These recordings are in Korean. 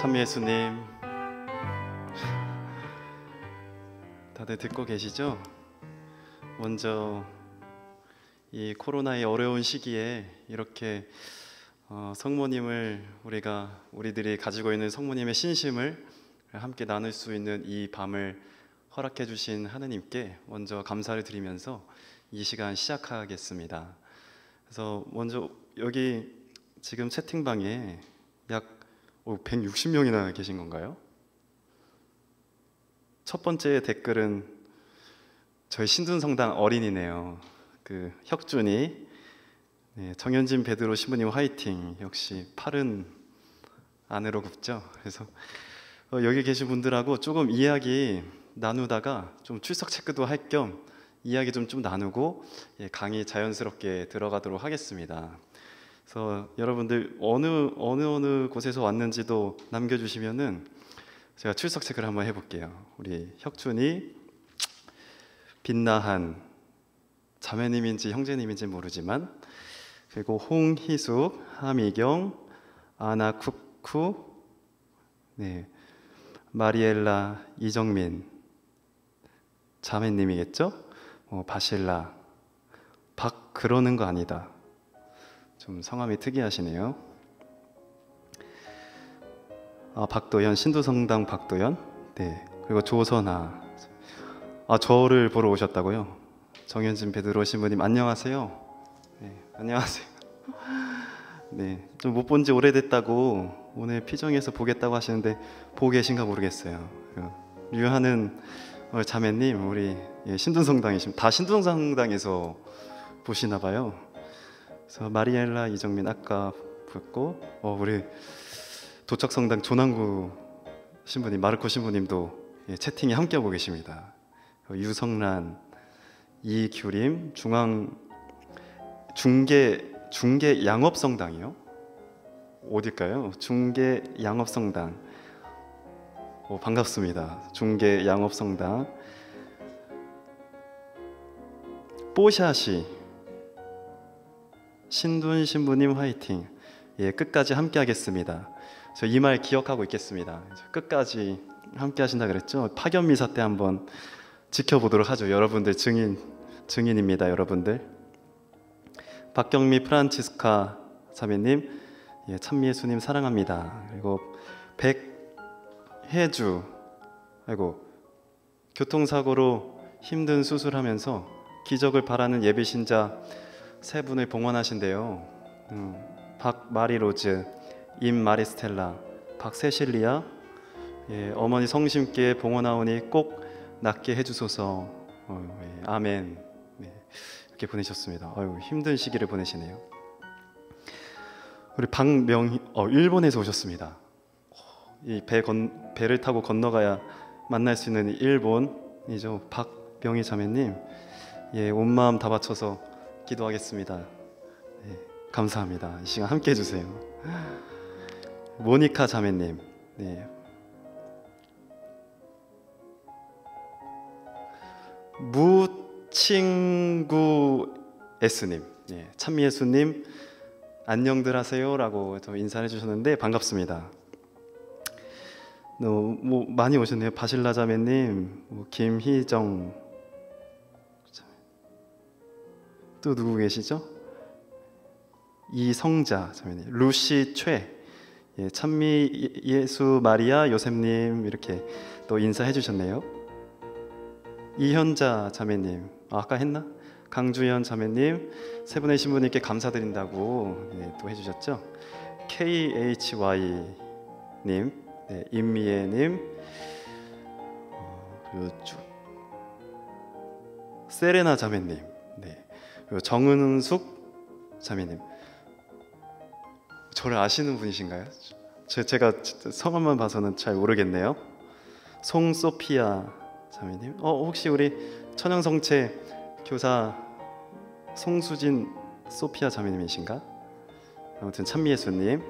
참예수님, 다들 듣고 계시죠? 먼저 이 코로나의 어려운 시기에 이렇게 성모님을 우리들이 가지고 있는 성모님의 신심을 함께 나눌 수 있는 이 밤을 허락해 주신 하느님께 먼저 감사를 드리면서 이 시간 시작하겠습니다. 그래서 먼저 여기 지금 채팅방에 약 160명이나 계신 건가요? 첫 번째 댓글은 저희 신둔성당 어린이네요. 혁준이, 정현진 베드로 신부님 화이팅. 역시 팔은 안으로 굽죠. 그래서 여기 계신 분들하고 조금 이야기 나누다가 좀 출석 체크도 할 겸 이야기 좀 나누고 강의 자연스럽게 들어가도록 하겠습니다. 그래서 여러분들 어느 곳에서 왔는지도 남겨주시면은 제가 출석 체크를 한번 해볼게요. 우리 혁준이, 빛나한, 자매님인지 형제님인지 모르지만, 그리고 홍희숙, 하미경, 아나쿠쿠, 마리엘라, 이정민, 자매님이겠죠? 바실라, 그러는 거 아니다. 좀 성함이 특이하시네요. 박도연, 신두성당 박도연. 그리고 조선아. 저를 보러 오셨다고요? 정현진 베드로 신부님 안녕하세요. 안녕하세요. 좀 못 본 지 오래됐다고 오늘 피정에서 보겠다고 하시는데 보고 계신가 모르겠어요. 류하는 자매님, 우리 신둔성당이시면 다 신둔성당에서 보시나 봐요. 그래서 마리엘라, 이정민 아까 보였고, 우리 도척성당 조남구 신부님, 마르코 신부님도 채팅에 함께하고 계십니다. 유성란, 이규림, 중계 양업성당이요? 어딜까요? 중계 양업성당. 반갑습니다. 중계 양업성당. 뽀샤시, 신둔 신부님 화이팅. 끝까지 함께 하겠습니다. 저 이 말 기억하고 있겠습니다. 끝까지 함께 하신다 그랬죠? 파견 미사 때 한번 지켜보도록 하죠. 여러분들 증인입니다. 여러분들. 박경미 프란치스카 자매님, 참미예수님 사랑합니다. 그리고 백혜주, 교통사고로 힘든 수술하면서 기적을 바라는 예비신자 3분을 봉헌하신대요. 박마리로즈, 임마리스텔라, 박세실리아, 어머니 성심께 봉헌하오니 꼭 낫게 해주소서. 아멘. 이렇게 보내셨습니다. 힘든 시기를 보내시네요. 우리 박명희, 일본에서 오셨습니다. 이 배를 타고 건너가야 만날 수 있는 일본이죠. 박명희 자매님, 온 마음 다 바쳐서 기도하겠습니다. 감사합니다. 이 시간 함께 해주세요. 모니카 자매님, 무친구 S님, 참미예수님 안녕들 하세요라고 인사해 주셨는데 반갑습니다. 많이 오셨네요. 바실라 자매님, 김희정, 또 누구 계시죠? 이성자 자매님, 루시 최, 참미 예수 마리아 요셉님 이렇게 또 인사해 주셨네요. 이현자 자매님, 아까 했나? 강주연 자매님, 3분의 신부님께 감사드린다고 또 해주셨죠. KHY님, 임미애님, 그리고 세레나 자매님, 그리고 정은숙 자매님. 저를 아시는 분이신가요? 제가 성함만 봐서는 잘 모르겠네요. 송소피아 자매님, 혹시 우리 천연성체 교사 송수진 소피아 자매님이신가? 아무튼 참미예수님,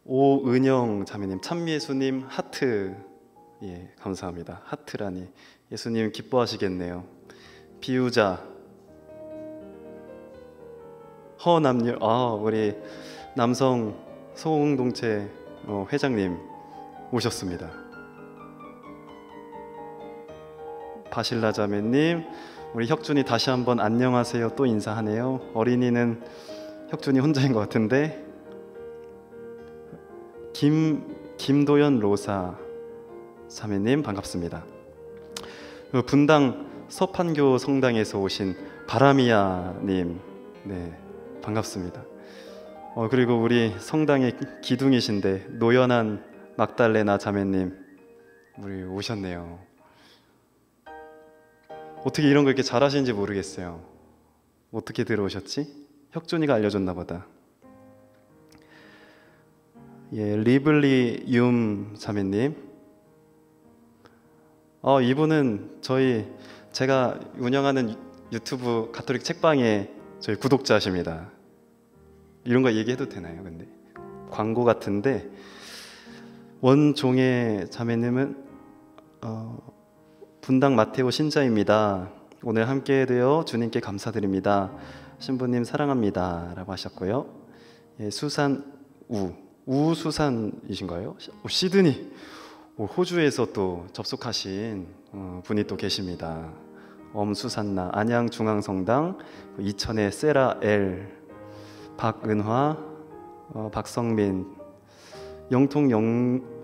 오은영 자매님, 참미예수님 하트, 감사합니다. 하트라니 예수님 기뻐하시겠네요. 비유자 허남률, 우리 남성 소공동체 회장님 오셨습니다. 바실라 자매님, 우리 혁준이 다시 한번 안녕하세요 또 인사하네요. 어린이는 혁준이 혼자인 것 같은데. 김도연 로사 자매님 반갑습니다. 분당 서판교 성당에서 오신 바라미야님, 네 반갑습니다. 그리고 우리 성당의 기둥이신데 노연한 막달레나 자매님, 우리 오셨네요. 어떻게 이런 거 이렇게 잘하시는지 모르겠어요. 어떻게 들어오셨지? 혁준이가 알려줬나 보다. 예, 리블리 윰 자매님, 이분은 제가 운영하는 유튜브 가톨릭 책방의 저희 구독자십니다. 이런 거 얘기해도 되나요? 근데 광고 같은데, 원종의 자매님은 분당 마테오 신자입니다. 오늘 함께 되어 주님께 감사드립니다. 신부님 사랑합니다 라고 하셨고요. 예, 우수산이신가요? 시드니, 호주에서 또 접속하신 분이 또 계십니다. 엄수산나 안양중앙성당, 이천의 세라 엘, 박은화, 박성민, 영통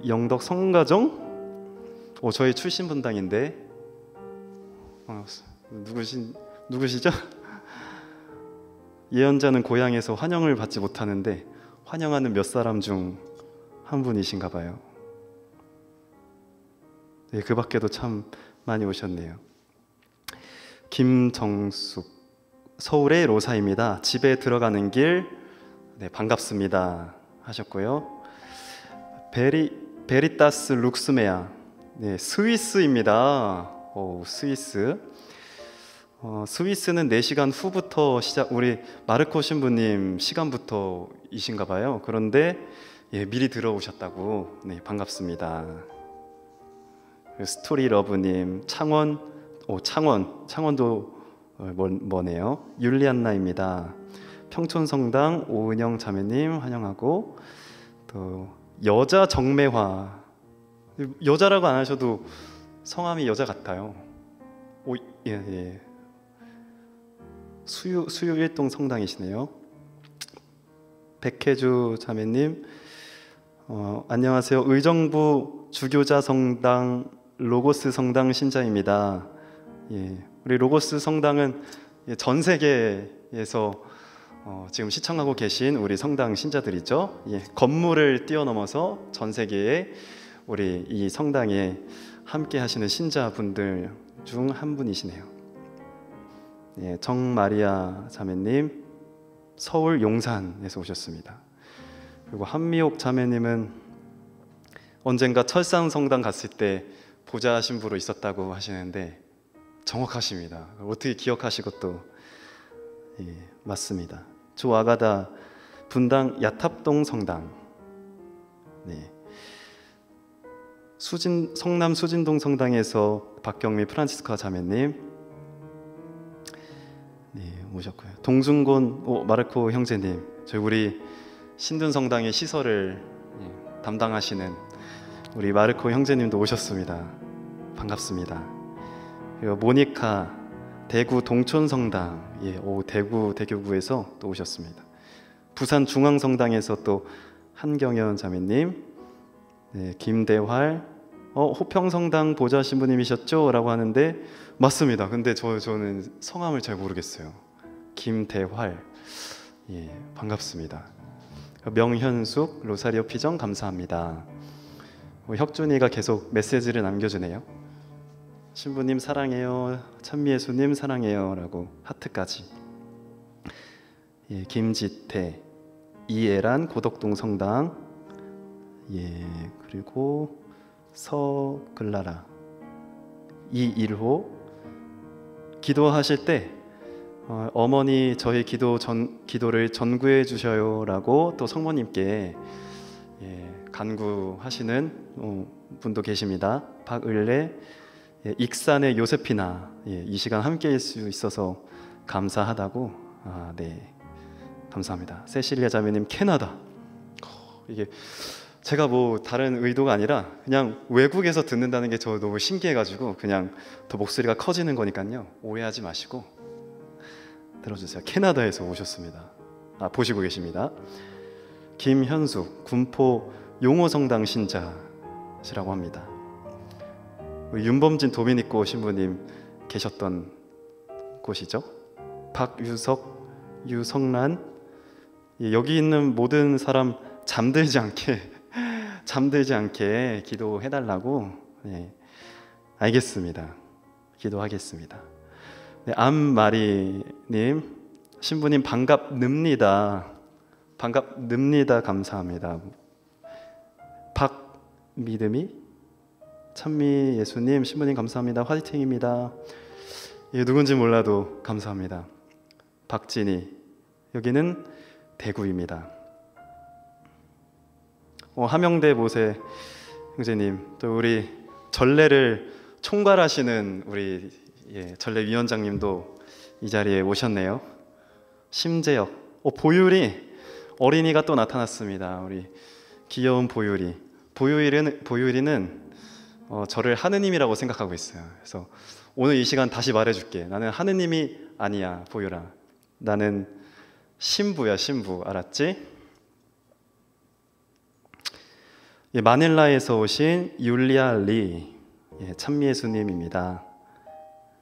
영덕 성가정, 저희 출신 분당인데 누구시죠? 예언자는 고향에서 환영을 받지 못하는데 환영하는 몇 사람 중 한 분이신가 봐요. 네, 그 밖에도 참 많이 오셨네요. 김정숙, 서울의 로사입니다. 집에 들어가는 길, 네, 반갑습니다 하셨고요. 베리타스 룩스메아, 네, 스위스입니다. 스위스. 스위스는 4시간 후부터 우리 마르코 신부님 시간부터이신가 봐요. 그런데 예, 미리 들어오셨다고. 네, 반갑습니다. 스토리 러브님, 창원도 뭐네요. 율리안나입니다. 평촌성당 오은영 자매님 환영하고, 또 여자 정매화, 여자라고 안 하셔도 성함이 여자 같아요. 예. 수유 일동 성당이시네요. 백혜주 자매님, 안녕하세요. 의정부 주교자 성당 로고스 성당 신자입니다. 예, 우리 로고스 성당은 전 세계에서 지금 시청하고 계신 우리 성당 신자들이죠. 예, 건물을 뛰어넘어서 전 세계에 우리 이 성당에 함께 하시는 신자분들 중 한 분이시네요. 예, 정마리아 자매님, 서울 용산에서 오셨습니다. 그리고 한미옥 자매님은 언젠가 철산성당 갔을 때 보좌 신부로 있었다고 하시는데 정확하십니다. 어떻게 기억하시고 또 예, 맞습니다. 조아가다 분당 야탑동 성당, 네. 성남 수진동 성당에서 박경미 프란치스카 자매님, 네, 오셨고요. 동순곤 마르코 형제님, 저희 우리 신둔 성당의 시설을 담당하시는 우리 마르코 형제님도 오셨습니다. 반갑습니다. 그리고 모니카 대구 동촌성당, 예, 대구 대교구에서 또 오셨습니다. 부산 중앙성당에서 또 한경연 자매님, 네, 김대활, 호평성당 보좌 신부님이셨죠? 라고 하는데 맞습니다. 근데 저는 성함을 잘 모르겠어요. 김대활, 예, 반갑습니다. 명현숙, 로사리오 피정 감사합니다. 혁준이가 계속 메시지를 남겨주네요. 신부님 사랑해요, 찬미예수님 사랑해요 라고 하트까지. 예, 김지태, 이애란 고덕동 성당, 예, 그리고 서글라라, 이일호, 기도하실 때 어머니 저희 기도를 전구해 주셔요 라고 또 성모님께 예, 간구하시는 분도 계십니다. 박을래, 예, 익산의 요세피나, 예, 이 시간 함께할 수 있어서 감사하다고. 네, 감사합니다. 세실리아 자매님 캐나다, 이게 제가 뭐 다른 의도가 아니라 그냥 외국에서 듣는다는 게 저 너무 신기해가지고 그냥 더 목소리가 커지는 거니까요. 오해하지 마시고 들어주세요. 캐나다에서 오셨습니다. 보시고 계십니다. 김현숙, 군포 용호성당 신자시라고 합니다. 윤범진 도미니코 신부님 계셨던 곳이죠. 박유석, 유성란, 여기 있는 모든 사람 잠들지 않게 기도해달라고. 네, 알겠습니다. 기도하겠습니다. 네, 암마리님, 신부님 반갑습니다. 감사합니다. 박미듬이, 찬미 예수님, 신부님 감사합니다. 화이팅입니다. 누군지 몰라도 감사합니다. 박진희, 여기는 대구입니다. 함영대 모세 형제님, 또 우리 전례를 총괄하시는 우리 전례위원장님도 이 자리에 오셨네요. 심재혁, 보율이 어린이가 또 나타났습니다. 우리 귀여운 보율이는 저를 하느님이라고 생각하고 있어요. 그래서 오늘 이 시간 다시 말해줄게. 나는 하느님이 아니야, 보율아. 나는 신부야, 신부. 알았지? 마닐라에서 오신 율리아 리, 찬미예수님입니다.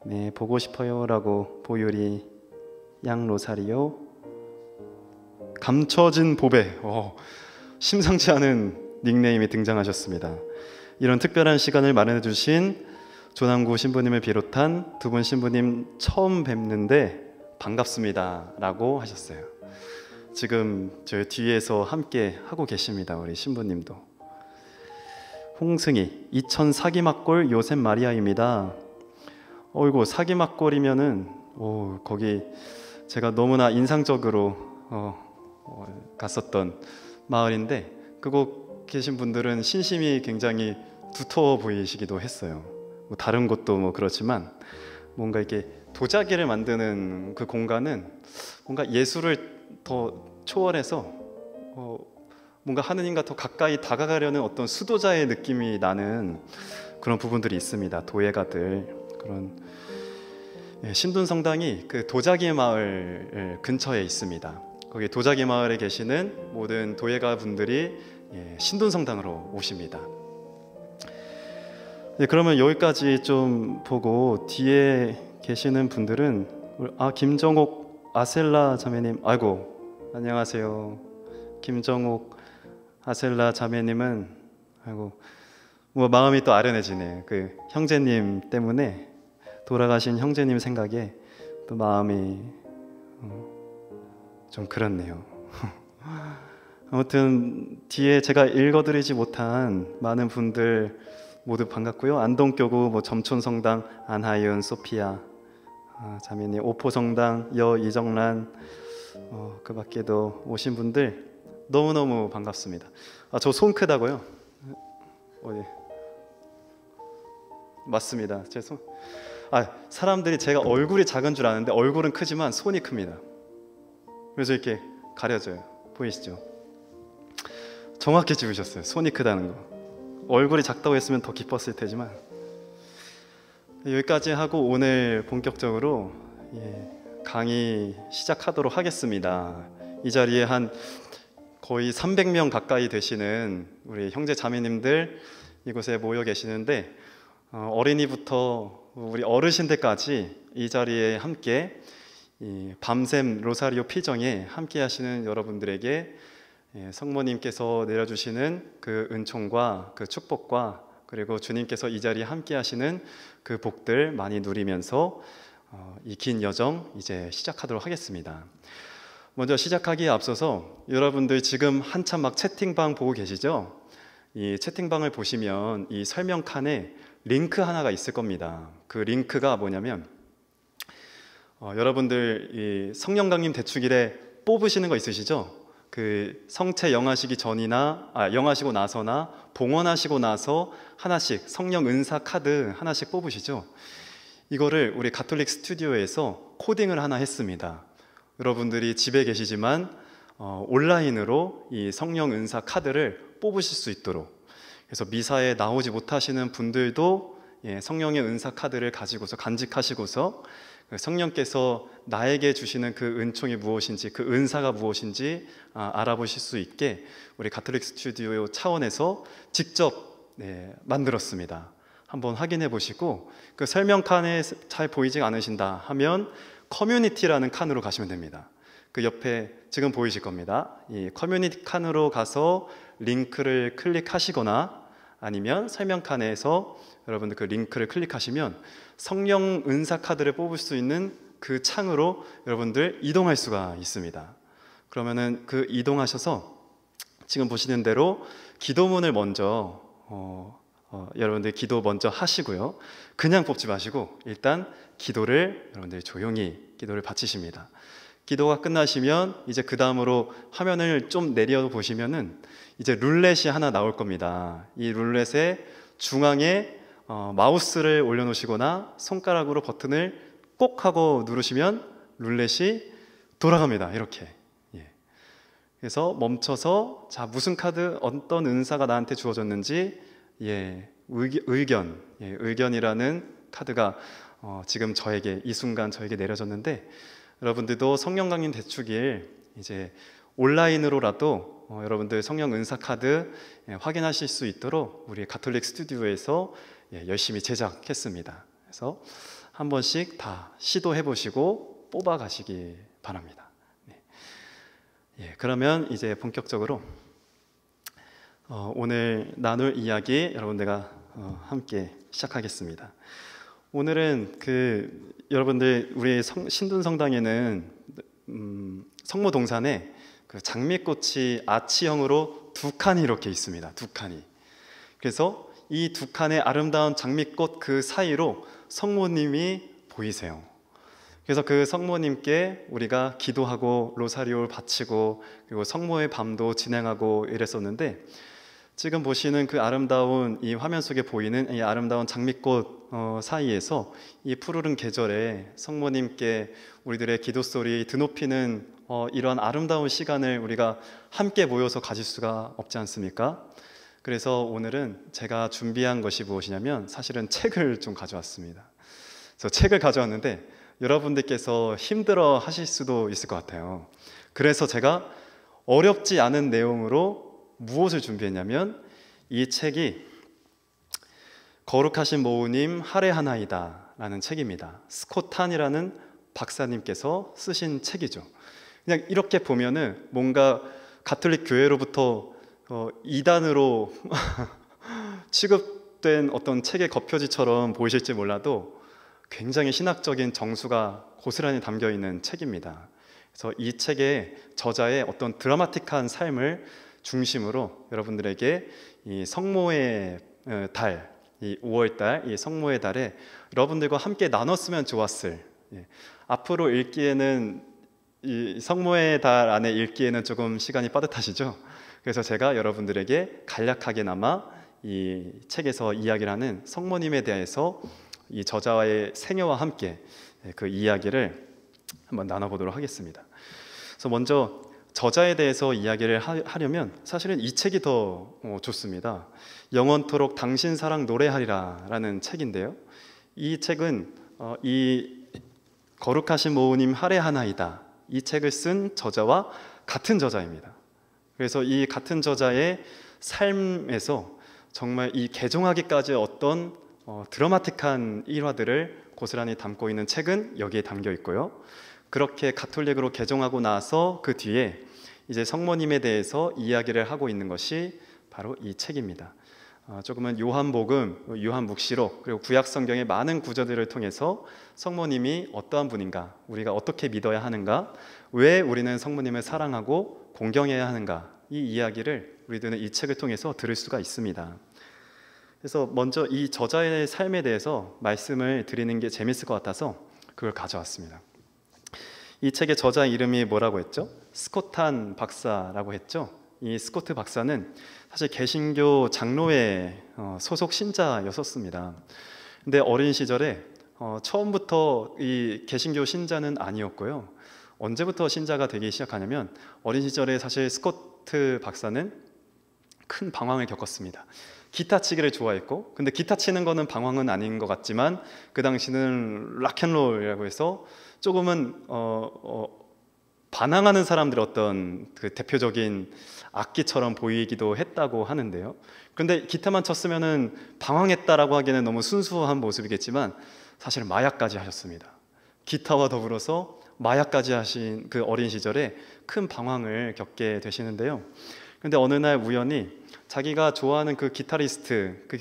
네, 보고 싶어요라고 보율이, 양로사리오, 감춰진 보배, 심상치 않은 닉네임이 등장하셨습니다. 이런 특별한 시간을 마련해 주신 조남구 신부님을 비롯한 두 분 신부님 처음 뵙는데 반갑습니다 라고 하셨어요. 지금 저희 뒤에서 함께 하고 계십니다. 우리 신부님도. 홍승희, 이천 사기막골 요셉 마리아입니다. 어이구, 사기막골이면은 거기 제가 너무나 인상적으로 갔었던 마을인데, 그곳 계신 분들은 신심이 굉장히 두터워 보이시기도 했어요. 뭐 다른 곳도 뭐 그렇지만 뭔가 이렇게 도자기를 만드는 그 공간은 뭔가 예술을 더 초월해서 뭔가 하느님과 더 가까이 다가가려는 어떤 수도자의 느낌이 나는 그런 부분들이 있습니다. 도예가들, 그런 신둔성당이 그 도자기 마을 근처에 있습니다. 거기 도자기 마을에 계시는 모든 도예가 분들이 신둔성당으로 오십니다. 그러면 여기까지 좀 보고 뒤에 계시는 분들은 김정옥 아셀라 자매님, 아이고 안녕하세요. 김정옥 아셀라 자매님은 뭐 마음이 또 아련해지네. 그 형제님 때문에, 돌아가신 형제님 생각에 또 마음이 좀 그렇네요. 아무튼 뒤에 제가 읽어드리지 못한 많은 분들 모두 반갑고요. 안동교구, 점촌성당 안하윤, 소피아 자매님, 오포성당 여이정란, 그 밖에도 오신 분들 너무너무 반갑습니다. 저 손 크다고요? 맞습니다. 제 손. 사람들이 제가 얼굴이 작은 줄 아는데 얼굴은 크지만 손이 큽니다. 그래서 이렇게 가려져요. 보이시죠? 정확히 집으셨어요. 손이 크다는 거. 얼굴이 작다고 했으면 더 기뻤을 테지만. 여기까지 하고 오늘 본격적으로 강의 시작하도록 하겠습니다. 이 자리에 한 거의 300명 가까이 되시는 우리 형제 자매님들 이곳에 모여 계시는데, 어린이부터 우리 어르신들까지 이 자리에 함께 밤샘 로사리오 피정에 함께 하시는 여러분들에게 성모님께서 내려주시는 그 은총과 그 축복과, 그리고 주님께서 이 자리에 함께 하시는 그 복들 많이 누리면서 이 긴 여정 이제 시작하도록 하겠습니다. 먼저 시작하기에 앞서서 여러분들 지금 한참 막 채팅방 보고 계시죠? 이 채팅방을 보시면 이 설명 칸에 링크 하나가 있을 겁니다. 그 링크가 뭐냐면 여러분들 이 성령 강림 대축일에 뽑으시는 거 있으시죠? 그 성체 영하시기 전이나 영하시고 나서나 봉헌하시고 나서 하나씩 성령 은사 카드 하나씩 뽑으시죠? 이거를 우리 가톨릭 스튜디오에서 코딩을 하나 했습니다. 여러분들이 집에 계시지만 온라인으로 이 성령 은사 카드를 뽑으실 수 있도록, 그래서 미사에 나오지 못하시는 분들도 성령의 은사 카드를 가지고서 간직하시고서 성령께서 나에게 주시는 그 은총이 무엇인지, 그 은사가 무엇인지 알아보실 수 있게 우리 가톨릭 스튜디오 차원에서 직접 만들었습니다. 한번 확인해 보시고, 그 설명칸에 잘 보이지 않으신다 하면 커뮤니티라는 칸으로 가시면 됩니다. 그 옆에 지금 보이실 겁니다. 이 커뮤니티 칸으로 가서 링크를 클릭하시거나 아니면 설명칸에서 여러분들 그 링크를 클릭하시면 성령 은사 카드를 뽑을 수 있는 그 창으로 여러분들 이동할 수가 있습니다. 그러면은 그 이동하셔서 지금 보시는 대로 기도문을 먼저 여러분들 기도 먼저 하시고요. 그냥 뽑지 마시고 일단 기도를 여러분들 조용히 기도를 바치십니다. 기도가 끝나시면 이제 그 다음으로 화면을 좀 내려 보시면은 이제 룰렛이 하나 나올 겁니다. 이 룰렛의 중앙에 마우스를 올려놓으시거나 손가락으로 버튼을 꼭 하고 누르시면 룰렛이 돌아갑니다. 이렇게. 그래서 멈춰서 자, 무슨 카드, 어떤 은사가 나한테 주어졌는지 의견이라는 카드가 지금 저에게 이 순간 저에게 내려졌는데, 여러분들도 성령 강림 대축일 이제 온라인으로라도 여러분들 성령 은사 카드 확인하실 수 있도록 우리 가톨릭 스튜디오에서 열심히 제작했습니다. 그래서 한 번씩 다 시도해 보시고 뽑아 가시기 바랍니다. 그러면 이제 본격적으로 오늘 나눌 이야기 여러분들과 함께 시작하겠습니다. 오늘은 여러분들 우리 신둔성당에는 성모 동산에 그 장미꽃이 아치형으로 두 칸이 이렇게 있습니다. 두 칸이. 그래서 이 두 칸의 아름다운 장미꽃 그 사이로 성모님이 보이세요. 그래서 그 성모님께 우리가 기도하고 로사리오를 바치고 그리고 성모의 밤도 진행하고 이랬었는데, 지금 보시는 그 아름다운 이 화면 속에 보이는 이 아름다운 장미꽃 사이에서 이 푸르른 계절에 성모님께 우리들의 기도 소리 드높이는 이런 아름다운 시간을 우리가 함께 모여서 가질 수가 없지 않습니까? 그래서 오늘은 제가 준비한 것이 무엇이냐면 사실은 책을 좀 가져왔습니다. 그래서 책을 가져왔는데 여러분들께서 힘들어 하실 수도 있을 것 같아요. 그래서 제가 어렵지 않은 내용으로 무엇을 준비했냐면, 이 책이 거룩하신 모우님 할애하나이다 라는 책입니다. 스콧탄이라는 박사님께서 쓰신 책이죠. 그냥 이렇게 보면은 뭔가 가톨릭 교회로부터 이단으로 취급된 어떤 책의 겉표지처럼 보이실지 몰라도 굉장히 신학적인 정수가 고스란히 담겨 있는 책입니다. 그래서 이 책의 저자의 어떤 드라마틱한 삶을 중심으로 여러분들에게 이 성모의 달, 이 5월달, 이 성모의 달에 여러분들과 함께 나눴으면 좋았을, 앞으로 읽기에는 이 성모의 달 안에 읽기에는 조금 시간이 빠듯하시죠? 그래서 제가 여러분들에게 간략하게나마 이 책에서 이야기를 하는 성모님에 대해서 이 저자와의 생애와 함께 그 이야기를 한번 나눠보도록 하겠습니다. 그래서 먼저 저자에 대해서 이야기를 하려면 사실은 이 책이 더 좋습니다. 영원토록 당신 사랑 노래하리라 라는 책인데요, 이 책은 이 거룩하신 모우님 할애하나이다, 이 책을 쓴 저자와 같은 저자입니다. 그래서 이 같은 저자의 삶에서 정말 이 개종하기까지 어떤 드라마틱한 일화들을 고스란히 담고 있는 책은 여기에 담겨 있고요. 그렇게 가톨릭으로 개종하고 나서 그 뒤에 이제 성모님에 대해서 이야기를 하고 있는 것이 바로 이 책입니다. 조금은 요한복음, 요한묵시록, 그리고 구약성경의 많은 구절들을 통해서 성모님이 어떠한 분인가, 우리가 어떻게 믿어야 하는가, 왜 우리는 성모님을 사랑하고 공경해야 하는가, 이 이야기를 우리들은 이 책을 통해서 들을 수가 있습니다. 그래서 먼저 이 저자의 삶에 대해서 말씀을 드리는 게 재밌을 것 같아서 그걸 가져왔습니다. 이 책의 저자 이름이 뭐라고 했죠? 스콧탄 박사라고 했죠. 이 스코트 박사는 사실 개신교 장로회 소속 신자였었습니다. 근데 어린 시절에 처음부터 이 개신교 신자는 아니었고요. 언제부터 신자가 되기 시작하냐면 어린 시절에 사실 스코트 박사는 큰 방황을 겪었습니다. 기타 치기를 좋아했고, 근데 기타 치는 거는 방황은 아닌 것 같지만 그 당시는 락앤롤이라고 해서 조금은 반항하는 사람들의 어떤 그 대표적인 악기처럼 보이기도 했다고 하는데요. 그런데 기타만 쳤으면은 방황했다라고 하기에는 너무 순수한 모습이겠지만 사실은 마약까지 하셨습니다. 기타와 더불어서 마약까지 하신 그 어린 시절에 큰 방황을 겪게 되시는데요. 근데 어느 날 우연히 자기가 좋아하는 그 기타리스트가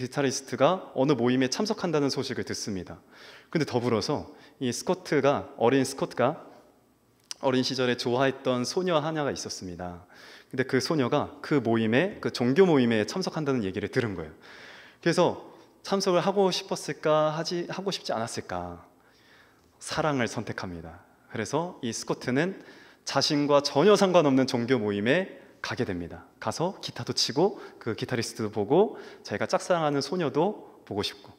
어느 모임에 참석한다는 소식을 듣습니다. 근데 더불어서 이 어린 스코트가 어린 시절에 좋아했던 소녀 하나가 있었습니다. 근데 그 소녀가 그 종교 모임에 참석한다는 얘기를 들은 거예요. 그래서 참석을 하고 싶었을까, 하고 싶지 않았을까? 사랑을 선택합니다. 그래서 이 스코트는 자신과 전혀 상관없는 종교 모임에 가게 됩니다. 가서 기타도 치고 그 기타리스트도 보고 자기가 짝사랑하는 소녀도 보고 싶고,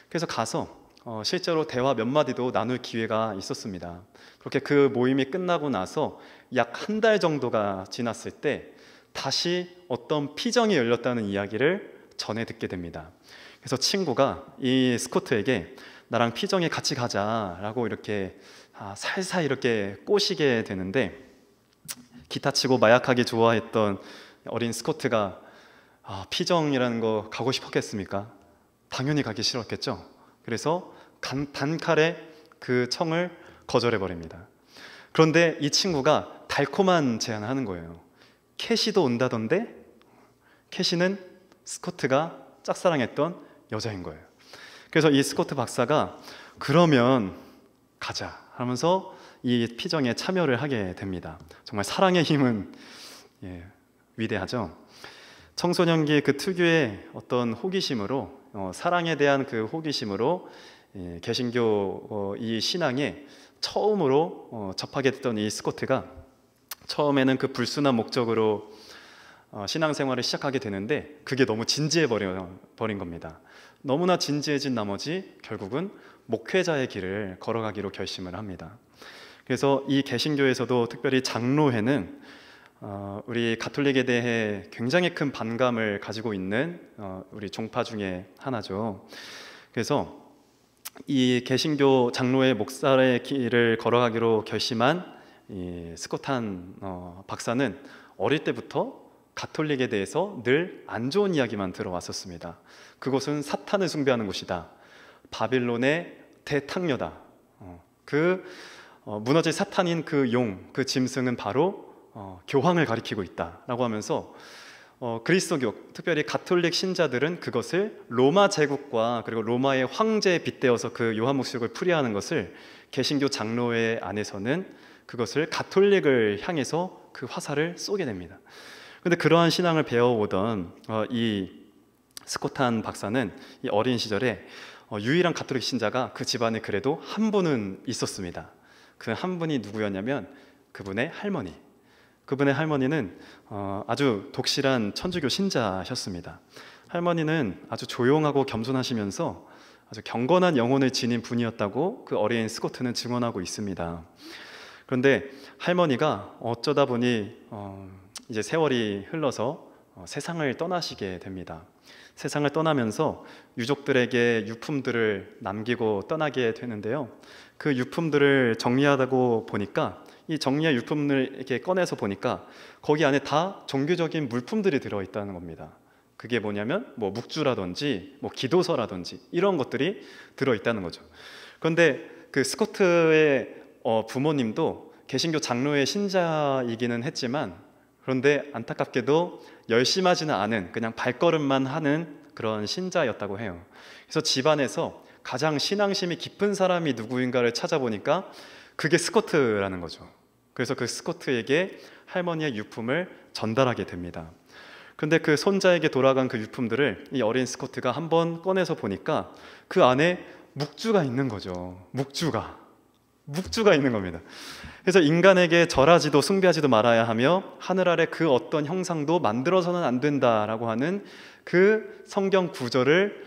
그래서 가서 실제로 대화 몇 마디도 나눌 기회가 있었습니다. 그렇게 그 모임이 끝나고 나서 약 한 달 정도가 지났을 때 다시 어떤 피정이 열렸다는 이야기를 전해 듣게 됩니다. 그래서 친구가 이 스코트에게 나랑 피정에 같이 가자라고 이렇게 살살 이렇게 꼬시게 되는데, 기타 치고 마약하기 좋아했던 어린 스코트가 피정이라는 거 가고 싶었겠습니까? 당연히 가기 싫었겠죠. 그래서 단칼에 그 청을 거절해 버립니다. 그런데 이 친구가 달콤한 제안을 하는 거예요. 캐시도 온다던데? 캐시는 스코트가 짝사랑했던 여자인 거예요. 그래서 이 스코트 박사가 그러면 가자 하면서 이 피정에 참여를 하게 됩니다. 정말 사랑의 힘은 위대하죠. 청소년기 그 특유의 어떤 호기심으로, 사랑에 대한 그 호기심으로 개신교 이 신앙에 처음으로 접하게 됐던 이 스코트가 처음에는 그 불순한 목적으로 신앙생활을 시작하게 되는데 그게 너무 진지해 버린 겁니다. 너무나 진지해진 나머지 결국은 목회자의 길을 걸어가기로 결심을 합니다. 그래서 이 개신교에서도 특별히 장로회는 우리 가톨릭에 대해 굉장히 큰 반감을 가지고 있는 우리 종파 중에 하나죠. 그래서 이 개신교 장로회 목사의 길을 걸어가기로 결심한 이 스코탄 박사는 어릴 때부터 가톨릭에 대해서 늘 안 좋은 이야기만 들어왔었습니다. 그곳은 사탄을 숭배하는 곳이다. 바빌론의 대탕녀다. 무너질 사탄인 그 그 짐승은 바로 교황을 가리키고 있다라고 하면서 그리스도교, 특별히 가톨릭 신자들은 그것을 로마 제국과 그리고 로마의 황제에 빗대어서 그 요한 목록을 풀이하는 것을 개신교 장로회 안에서는 그것을 가톨릭을 향해서 그 화살을 쏘게 됩니다. 그런데 그러한 신앙을 배워오던 이 스코탄 박사는 이 어린 시절에 유일한 가톨릭 신자가 그 집안에 그래도 한 분은 있었습니다. 그 한 분이 누구였냐면 그분의 할머니. 그분의 할머니는 아주 독실한 천주교 신자셨습니다. 할머니는 아주 조용하고 겸손하시면서 아주 경건한 영혼을 지닌 분이었다고 그 어린 스코트는 증언하고 있습니다. 그런데 할머니가 어쩌다 보니 이제 세월이 흘러서 세상을 떠나시게 됩니다. 세상을 떠나면서 유족들에게 유품들을 남기고 떠나게 되는데요. 그 유품들을 정리하다고 보니까 이 정리한 유품을 이렇게 꺼내서 보니까 거기 안에 다 종교적인 물품들이 들어있다는 겁니다. 그게 뭐냐면 묵주라든지 기도서라든지 이런 것들이 들어있다는 거죠. 그런데 그 스코트의 부모님도 개신교 장로의 신자이기는 했지만, 그런데 안타깝게도 열심하지는 않은 그냥 발걸음만 하는 그런 신자였다고 해요. 그래서 집안에서 가장 신앙심이 깊은 사람이 누구인가를 찾아보니까 그게 스코트라는 거죠. 그래서 그 스코트에게 할머니의 유품을 전달하게 됩니다. 그런데 그 손자에게 돌아간 그 유품들을 이 어린 스코트가 한번 꺼내서 보니까 그 안에 묵주가 있는 거죠. 묵주가 있는 겁니다. 그래서 인간에게 절하지도 숭배하지도 말아야 하며 하늘 아래 그 어떤 형상도 만들어서는 안 된다라고 하는 그 성경 구절을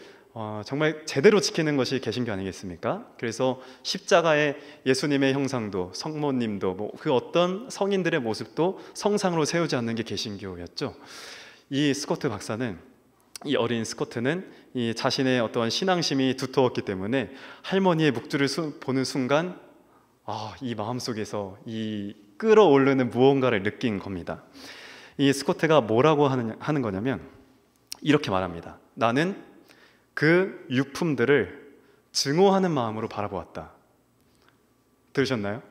정말 제대로 지키는 것이 개신교 아니겠습니까? 그래서 십자가의 예수님의 형상도, 성모님도, 그 어떤 성인들의 모습도 성상으로 세우지 않는 게 개신교였죠. 이 스코트 박사는, 이 어린 스코트는 이 자신의 어떤 신앙심이 두터웠기 때문에 할머니의 묵주를 보는 순간 이 마음속에서 이 끌어오르는 무언가를 느낀 겁니다. 이 스코트가 뭐라고 하는 거냐면 이렇게 말합니다. 나는 그 유품들을 증오하는 마음으로 바라보았다. 들으셨나요?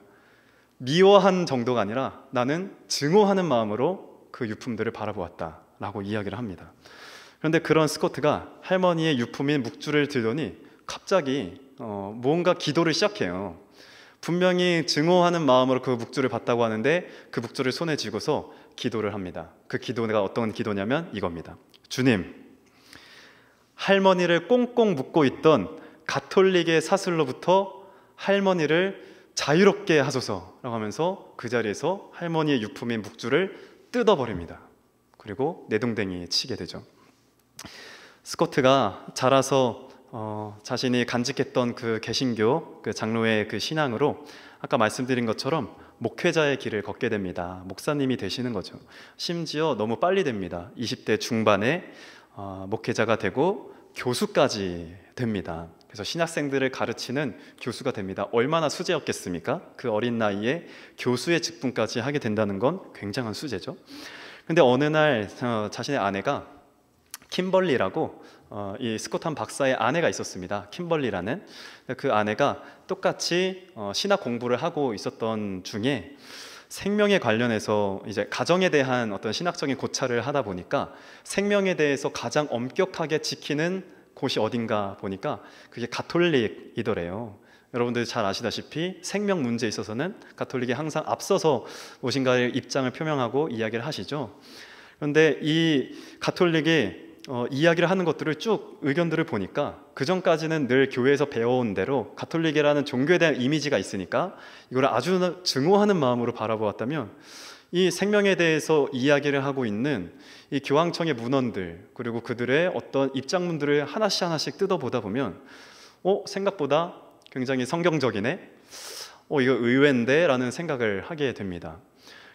미워한 정도가 아니라 나는 증오하는 마음으로 그 유품들을 바라보았다 라고 이야기를 합니다. 그런데 그런 스코트가 할머니의 유품인 묵주를 들더니 갑자기 무언가 기도를 시작해요. 분명히 증오하는 마음으로 그 묵주를 봤다고 하는데 그 묵주를 손에 쥐고서 기도를 합니다. 그 기도가 어떤 기도냐면 이겁니다. 주님, 할머니를 꽁꽁 묶고 있던 가톨릭의 사슬로부터 할머니를 자유롭게 하소서라고 하면서 그 자리에서 할머니의 유품인 묵주를 뜯어버립니다. 그리고 내동댕이에 치게 되죠. 스코트가 자라서 자신이 간직했던 그 개신교, 그 장로의 그 신앙으로 아까 말씀드린 것처럼 목회자의 길을 걷게 됩니다. 목사님이 되시는 거죠. 심지어 너무 빨리 됩니다. 20대 중반에 목회자가 되고 교수까지 됩니다. 그래서 신학생들을 가르치는 교수가 됩니다. 얼마나 수제였겠습니까? 그 어린 나이에 교수의 직분까지 하게 된다는 건 굉장한 수제죠. 근데 어느 날 자신의 아내가 킴벌리라고 이 스코트 박사의 아내가 있었습니다. 킴벌리라는 그 아내가 똑같이 신학 공부를 하고 있었던 중에 생명에 관련해서 이제 가정에 대한 어떤 신학적인 고찰을 하다 보니까 생명에 대해서 가장 엄격하게 지키는 곳이 어딘가 보니까 그게 가톨릭이더래요. 여러분들 잘 아시다시피 생명 문제에 있어서는 가톨릭이 항상 앞서서 무엇인가의 입장을 표명하고 이야기를 하시죠. 그런데 이 가톨릭이 이야기를 하는 것들을 쭉 의견들을 보니까 그전까지는 늘 교회에서 배워온 대로 가톨릭이라는 종교에 대한 이미지가 있으니까 이걸 아주 증오하는 마음으로 바라보았다면 이 생명에 대해서 이야기를 하고 있는 이 교황청의 문헌들 그리고 그들의 어떤 입장문들을 하나씩 뜯어보다 보면 생각보다 굉장히 성경적이네? 이거 의외인데? 라는 생각을 하게 됩니다.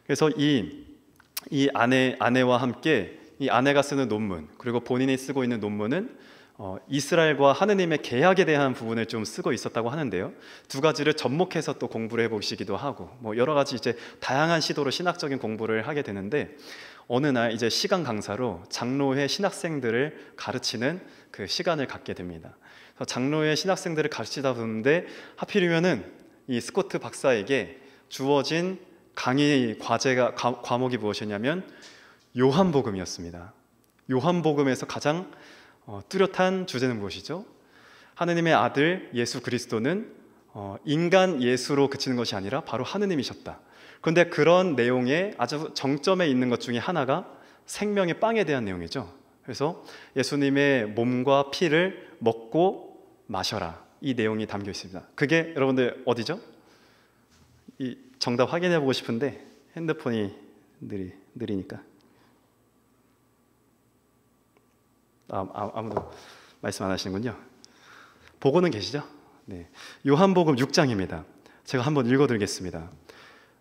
그래서 이 아내와 함께 이 아내가 쓰는 논문 그리고 본인이 쓰고 있는 논문은 이스라엘과 하느님의 계약에 대한 부분을 좀 쓰고 있었다고 하는데요. 두 가지를 접목해서 또 공부를 해보시기도 하고 여러 가지 이제 다양한 시도로 신학적인 공부를 하게 되는데 어느 날 이제 시간 강사로 장로회 신학생들을 가르치는 그 시간을 갖게 됩니다. 그래서 장로회 신학생들을 가르치다 보는데 하필이면은 이 스코트 박사에게 주어진 강의 과목이 무엇이냐면 요한복음이었습니다. 요한복음에서 가장 뚜렷한 주제는 무엇이죠? 하느님의 아들 예수 그리스도는 인간 예수로 그치는 것이 아니라 바로 하느님이셨다. 그런데 그런 내용에 아주 정점에 있는 것 중에 하나가 생명의 빵에 대한 내용이죠. 그래서 예수님의 몸과 피를 먹고 마셔라, 이 내용이 담겨 있습니다. 그게 여러분들 어디죠? 이 정답 확인해 보고 싶은데 핸드폰이 느리니까 아무도 말씀 안 하시는군요. 보고는 계시죠? 네. 요한복음 6장입니다. 제가 한번 읽어드리겠습니다.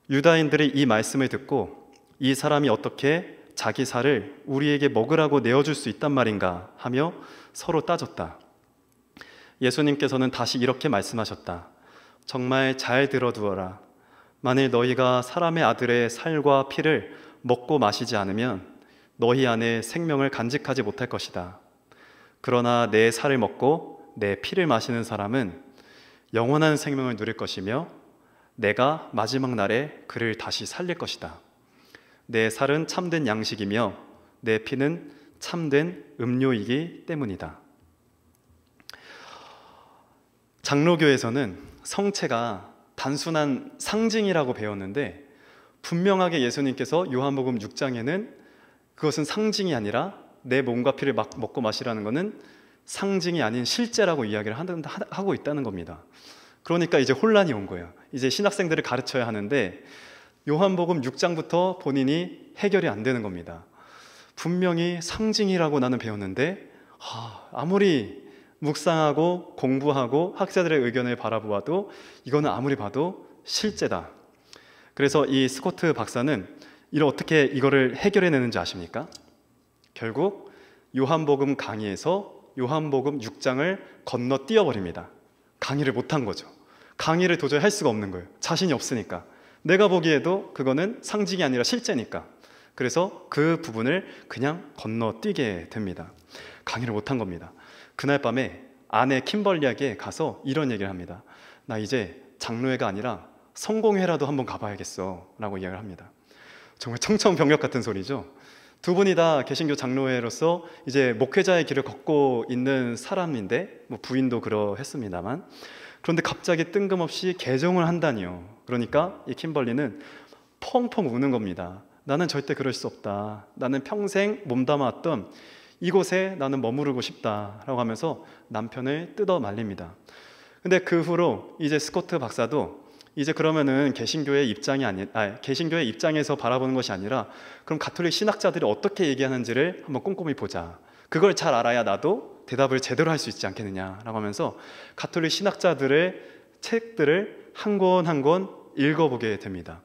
유다인들이 이 말씀을 듣고 이 사람이 어떻게 자기 살을 우리에게 먹으라고 내어줄 수 있단 말인가 하며 서로 따졌다. 예수님께서는 다시 이렇게 말씀하셨다. 정말 잘 들어두어라. 만일 너희가 사람의 아들의 살과 피를 먹고 마시지 않으면 너희 안에 생명을 간직하지 못할 것이다. 그러나 내 살을 먹고 내 피를 마시는 사람은 영원한 생명을 누릴 것이며 내가 마지막 날에 그를 다시 살릴 것이다. 내 살은 참된 양식이며 내 피는 참된 음료이기 때문이다. 장로교에서는 성체가 단순한 상징이라고 배웠는데 분명하게 예수님께서 요한복음 6장에는 그것은 상징이 아니라 내 몸과 피를 먹고 마시라는 것은 상징이 아닌 실제라고 이야기를 하고 있다는 겁니다. 그러니까 이제 혼란이 온 거예요. 이제 신학생들을 가르쳐야 하는데 요한복음 6장부터 본인이 해결이 안 되는 겁니다. 분명히 상징이라고 나는 배웠는데 아무리 묵상하고 공부하고 학자들의 의견을 바라보아도 이거는 아무리 봐도 실제다. 그래서 이 스코트 박사는 어떻게 이거를 해결해내는지 아십니까? 결국 요한복음 강의에서 요한복음 6장을 건너뛰어 버립니다. 강의를 못한 거죠. 강의를 도저히 할 수가 없는 거예요. 자신이 없으니까. 내가 보기에도 그거는 상징이 아니라 실제니까. 그래서 그 부분을 그냥 건너뛰게 됩니다. 강의를 못한 겁니다. 그날 밤에 아내 킴벌리에게 가서 이런 얘기를 합니다. 나 이제 장로회가 아니라 성공회라도 한번 가봐야겠어 라고 이야기를 합니다. 정말 청천벽력 같은 소리죠. 두 분이 다 개신교 장로회로서 이제 목회자의 길을 걷고 있는 사람인데, 뭐 부인도 그러했습니다만, 그런데 갑자기 뜬금없이 개종을 한다니요. 그러니까 이 킴벌리는 펑펑 우는 겁니다. 나는 절대 그럴 수 없다. 나는 평생 몸담아왔던 이곳에 나는 머무르고 싶다라고 하면서 남편을 뜯어 말립니다. 근데 그 후로 이제 스코트 박사도 이제 그러면은 개신교의 입장에서 바라보는 것이 아니라 그럼 가톨릭 신학자들이 어떻게 얘기하는지를 한번 꼼꼼히 보자. 그걸 잘 알아야 나도 대답을 제대로 할 수 있지 않겠느냐라고 하면서 가톨릭 신학자들의 책들을 한 권 한 권 읽어보게 됩니다.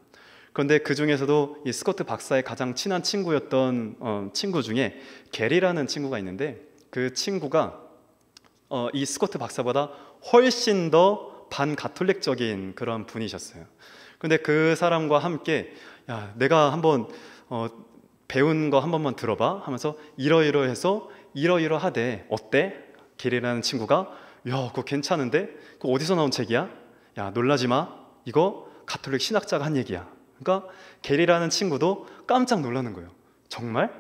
그런데 그 중에서도 이 스코트 박사의 가장 친한 친구였던 친구 중에 게리라는 친구가 있는데, 그 친구가 이 스코트 박사보다 훨씬 더 반가톨릭적인 그런 분이셨어요. 근데 그 사람과 함께 야, 내가 한번 배운 거 한 번만 들어봐 하면서 이러이러해서 이러이러하대. 어때? 게리라는 친구가 야, 그거 괜찮은데? 그거 어디서 나온 책이야? 야, 놀라지 마. 이거 가톨릭 신학자가 한 얘기야. 그러니까 게리라는 친구도 깜짝 놀라는 거예요. 정말?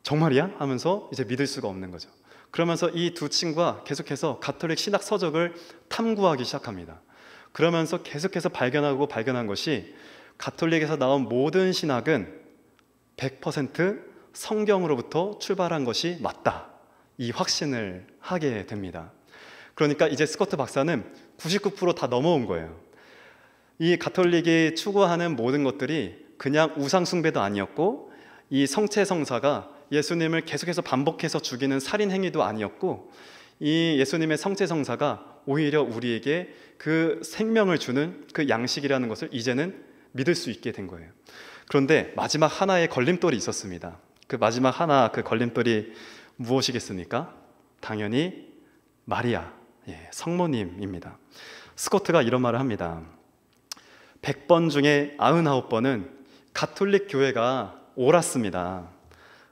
정말이야? 하면서 이제 믿을 수가 없는 거죠. 그러면서 이 두 친구가 계속해서 가톨릭 신학 서적을 탐구하기 시작합니다. 그러면서 계속해서 발견한 것이 가톨릭에서 나온 모든 신학은 100% 성경으로부터 출발한 것이 맞다. 이 확신을 하게 됩니다. 그러니까 이제 스코트 박사는 99% 다 넘어온 거예요. 이 가톨릭이 추구하는 모든 것들이 그냥 우상 숭배도 아니었고, 이 성체성사가 예수님을 계속해서 반복해서 죽이는 살인 행위도 아니었고, 이 예수님의 성체성사가 오히려 우리에게 그 생명을 주는 그 양식이라는 것을 이제는 믿을 수 있게 된 거예요. 그런데 마지막 하나의 걸림돌이 있었습니다. 그 마지막 하나, 그 걸림돌이 무엇이겠습니까? 당연히 마리아, 성모님입니다. 스코트가 이런 말을 합니다. 100번 중에 99번은 가톨릭 교회가 옳았습니다.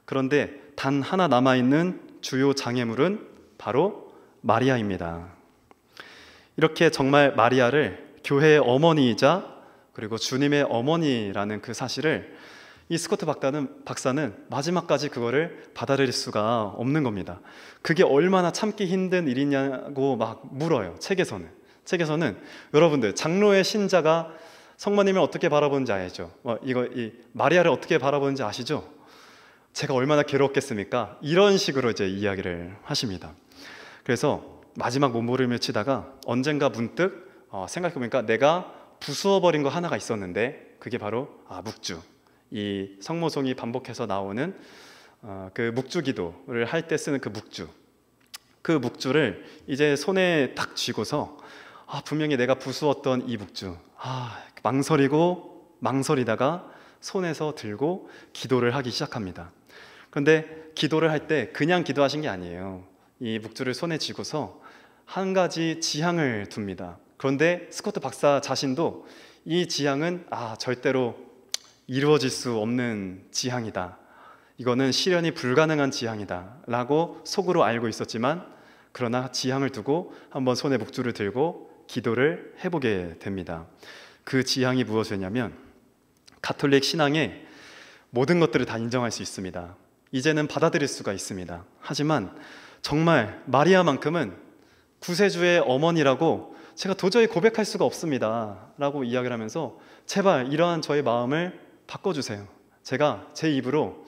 그런데 단 하나 남아있는 주요 장애물은 바로 마리아입니다. 이렇게 정말 마리아를 교회의 어머니이자 그리고 주님의 어머니라는 그 사실을 이 스코트 박사는 마지막까지 그거를 받아들일 수가 없는 겁니다. 그게 얼마나 참기 힘든 일이냐고 막 물어요. 책에서는 여러분들 장로의 신자가 성모님을 어떻게 바라보는지 알죠? 이 마리아를 어떻게 바라보는지 아시죠? 제가 얼마나 괴롭겠습니까? 이런 식으로 이제 이야기를 하십니다. 그래서 마지막 몸부림을 치다가 언젠가 문득 생각해보니까 내가 부수어버린 거 하나가 있었는데, 그게 바로 묵주. 이 성모송이 반복해서 나오는 그 묵주 기도를 할 때 쓰는 그 묵주. 그 묵주를 이제 손에 딱 쥐고서 분명히 내가 부수었던 이 묵주, 망설이다가 손에서 들고 기도를 하기 시작합니다. 그런데 기도를 할 때 그냥 기도하신 게 아니에요. 이 묵주를 손에 쥐고서 한 가지 지향을 둡니다. 그런데 스코트 박사 자신도 이 지향은 절대로 이루어질 수 없는 지향이다. 이거는 실현이 불가능한 지향이다 라고 속으로 알고 있었지만, 그러나 지향을 두고 한번 손에 묵주를 들고 기도를 해보게 됩니다. 그 지향이 무엇이냐면, 가톨릭 신앙의 모든 것들을 다 인정할 수 있습니다. 이제는 받아들일 수가 있습니다. 하지만 정말 마리아만큼은 구세주의 어머니라고 제가 도저히 고백할 수가 없습니다 라고 이야기를 하면서 제발 이러한 저의 마음을 바꿔주세요. 제가 제 입으로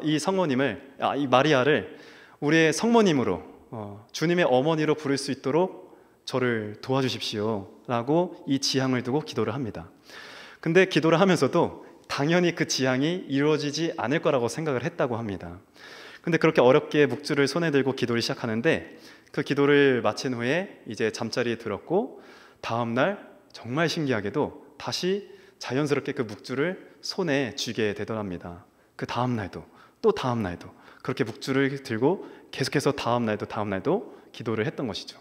이 성모님을, 이 마리아를 우리의 성모님으로, 주님의 어머니로 부를 수 있도록 저를 도와주십시오 라고 이 지향을 두고 기도를 합니다. 근데 기도를 하면서도 당연히 그 지향이 이루어지지 않을 거라고 생각을 했다고 합니다. 근데 그렇게 어렵게 묵주를 손에 들고 기도를 시작하는데 그 기도를 마친 후에 이제 잠자리에 들었고 다음 날 정말 신기하게도 다시 자연스럽게 그 묵주를 손에 쥐게 되더랍니다. 그 다음 날도 또 다음 날도 그렇게 묵주를 들고 계속해서 다음 날도 기도를 했던 것이죠.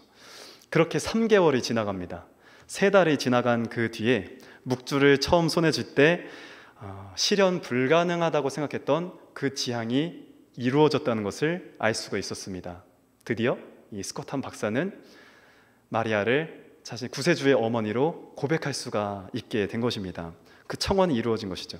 그렇게 3개월이 지나갑니다. 3달이 지나간 그 뒤에 묵주를 처음 손에 쥘 때 실현 불가능하다고 생각했던 그 지향이 이루어졌다는 것을 알 수가 있었습니다. 드디어 이 스콧 한 박사는 마리아를 자신 구세주의 어머니로 고백할 수가 있게 된 것입니다. 그 청원이 이루어진 것이죠.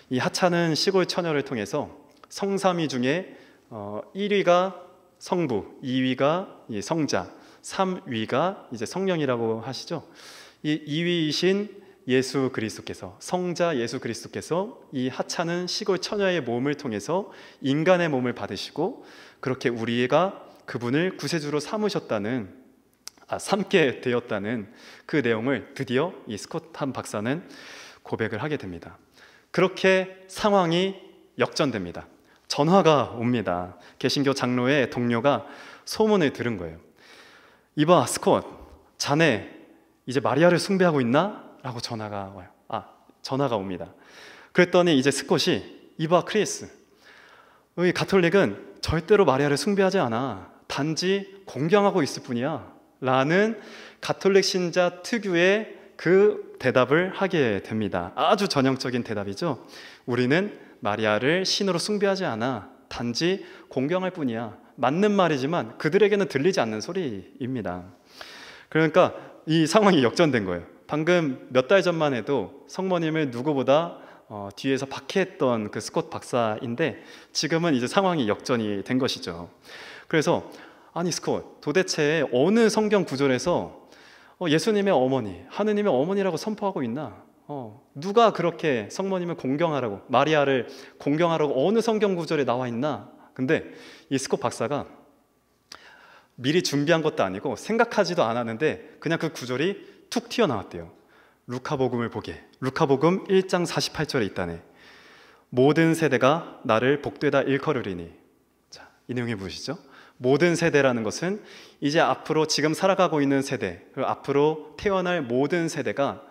이 하찮은 시골 처녀를 통해서 성삼위 중에 1위가 성부, 2위가 성자, 3위가 이제 성령이라고 하시죠. 이 2위이신 예수 그리스도께서, 성자 예수 그리스도께서 이 하찮은 시골 처녀의 몸을 통해서 인간의 몸을 받으시고 그렇게 우리가 그분을 구세주로 삼게 되었다는 그 내용을 드디어 이 스콧 한 박사는 고백을 하게 됩니다. 그렇게 상황이 역전됩니다. 전화가 옵니다. 개신교 장로의 동료가 소문을 들은 거예요. 이봐 스콧, 자네 이제 마리아를 숭배하고 있나? 라고 전화가 와요. 전화가 옵니다. 그랬더니 이제 스콧이 이봐 크리스, 이 가톨릭은 절대로 마리아를 숭배하지 않아. 단지 공경하고 있을 뿐이야. 라는 가톨릭 신자 특유의 그 대답을 하게 됩니다. 아주 전형적인 대답이죠. 우리는 마리아를 신으로 숭배하지 않아. 단지 공경할 뿐이야. 맞는 말이지만 그들에게는 들리지 않는 소리입니다. 그러니까 이 상황이 역전된 거예요. 방금 몇 달 전만 해도 성모님을 누구보다 뒤에서 박해했던 그 스콧 박사인데 지금은 이제 상황이 역전이 된 것이죠. 그래서 아니 스콧, 도대체 어느 성경 구절에서 예수님의 어머니, 하느님의 어머니라고 선포하고 있나? 누가 그렇게 성모님을 공경하라고, 마리아를 공경하라고 어느 성경 구절에 나와 있나? 근데 이 스콧 박사가 미리 준비한 것도 아니고 생각하지도 않았는데 그냥 그 구절이 툭 튀어나왔대요. 루카복음을 보게. 루카복음 1장 48절에 있다네. 모든 세대가 나를 복되다 일컬으리니. 자, 이 내용이 무엇이죠? 모든 세대라는 것은 이제 앞으로 지금 살아가고 있는 세대, 그리고 앞으로 태어날 모든 세대가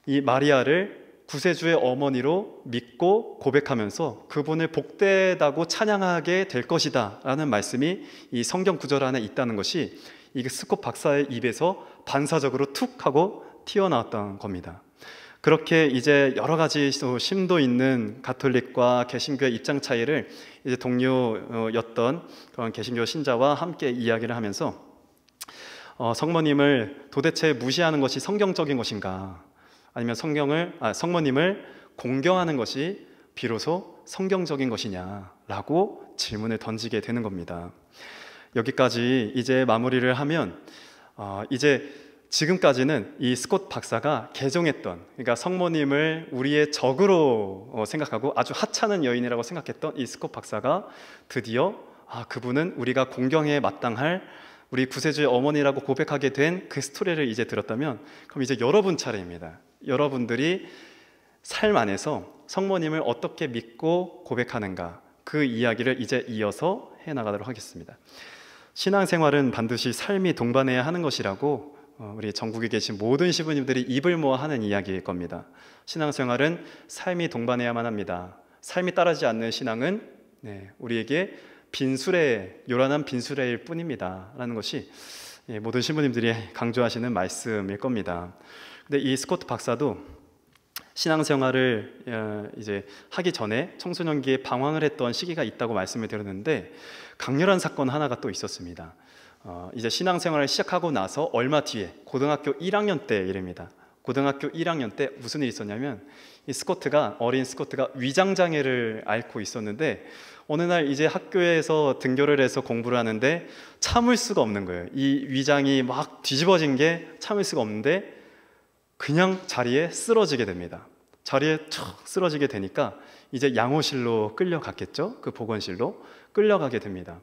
이 마리아를 구세주의 어머니로 믿고 고백하면서 그분을 복되다고 찬양하게 될 것이다 라는 말씀이 이 성경 구절 안에 있다는 것이 이 스콧 박사의 입에서 반사적으로 툭 하고 튀어나왔던 겁니다. 그렇게 이제 여러 가지 심도 있는 가톨릭과 개신교의 입장 차이를 이제 동료였던 그런 개신교 신자와 함께 이야기를 하면서 성모님을 도대체 무시하는 것이 성경적인 것인가, 아니면 성모님을 공경하는 것이 비로소 성경적인 것이냐라고 질문을 던지게 되는 겁니다. 여기까지 이제 마무리를 하면 이제 지금까지는 이 스콧 박사가 개종했던, 그러니까 성모님을 우리의 적으로 생각하고 아주 하찮은 여인이라고 생각했던 이 스콧 박사가 드디어 그분은 우리가 공경에 마땅할 우리 구세주의 어머니라고 고백하게 된 그 스토리를 이제 들었다면, 그럼 이제 여러분 차례입니다. 여러분들이 삶 안에서 성모님을 어떻게 믿고 고백하는가, 그 이야기를 이제 이어서 해나가도록 하겠습니다. 신앙생활은 반드시 삶이 동반해야 하는 것이라고 우리 전국에 계신 모든 시부님들이 입을 모아 하는 이야기일 겁니다. 신앙생활은 삶이 동반해야만 합니다. 삶이 따르지 않는 신앙은 우리에게 요란한 빈수레일 뿐입니다 라는 것이 모든 신부님들이 강조하시는 말씀일 겁니다. 근데 이 스콧 박사도 신앙생활을 이제 하기 전에 청소년기에 방황을 했던 시기가 있다고 말씀을 드렸는데, 강렬한 사건 하나가 또 있었습니다. 이제 신앙생활을 시작하고 나서 얼마 뒤에 고등학교 1학년 때 일입니다. 고등학교 1학년 때 무슨 일이 있었냐면, 이 어린 스콧가 위장장애를 앓고 있었는데, 어느 날 이제 학교에서 등교를 해서 공부를 하는데 참을 수가 없는 거예요. 이 위장이 막 뒤집어진 게 참을 수가 없는데 그냥 자리에 쓰러지게 됩니다. 자리에 툭 쓰러지게 되니까 이제 양호실로 끌려갔겠죠. 그 보건실로 끌려가게 됩니다.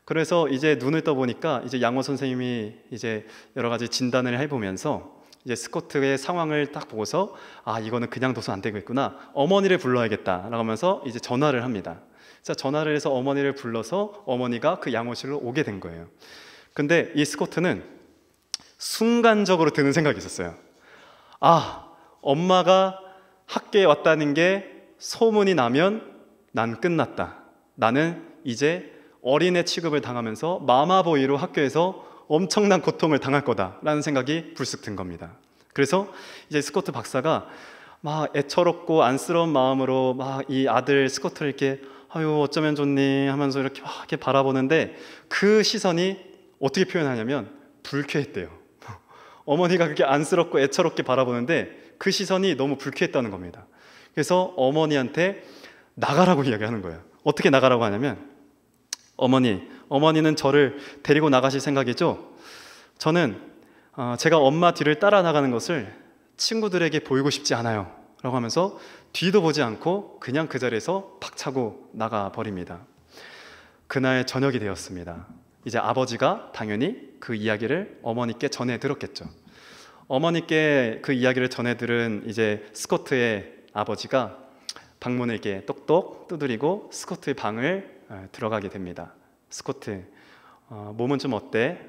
그래서 이제 눈을 떠보니까 이제 양호 선생님이 이제 여러 가지 진단을 해보면서 이제 스콧의 상황을 딱 보고서 이거는 그냥 둬서 안 되겠구나, 어머니를 불러야겠다라고 하면서 이제 전화를 합니다. 자, 전화를 해서 어머니를 불러서 어머니가 그 양호실로 오게 된 거예요. 근데 이 스코트는 순간적으로 드는 생각이 있었어요. 아, 엄마가 학교에 왔다는 게 소문이 나면 난 끝났다. 나는 이제 어린애 취급을 당하면서 마마보이로 학교에서 엄청난 고통을 당할 거다라는 생각이 불쑥 든 겁니다. 그래서 이제 스코트 박사가 막 애처롭고 안쓰러운 마음으로 막 이 아들 스코트를 이렇게 아유 어쩌면 좋니 하면서 이렇게 막 이렇게 바라보는데 그 시선이 어떻게 표현하냐면 불쾌했대요. 어머니가 그렇게 안쓰럽고 애처롭게 바라보는데 그 시선이 너무 불쾌했다는 겁니다. 그래서 어머니한테 나가라고 이야기하는 거예요. 어떻게 나가라고 하냐면 어머니는 저를 데리고 나가실 생각이죠? 저는 제가 엄마 뒤를 따라 나가는 것을 친구들에게 보이고 싶지 않아요 라고 하면서 뒤도 보지 않고 그냥 그 자리에서 박차고 나가버립니다. 그날 저녁이 되었습니다. 이제 아버지가 당연히 그 이야기를 어머니께 전해 들었겠죠. 어머니께 그 이야기를 전해 들은 이제 스코트의 아버지가 방문을 이렇게 똑똑 두드리고 스코트의 방을 들어가게 됩니다. 스코트, 몸은 좀 어때?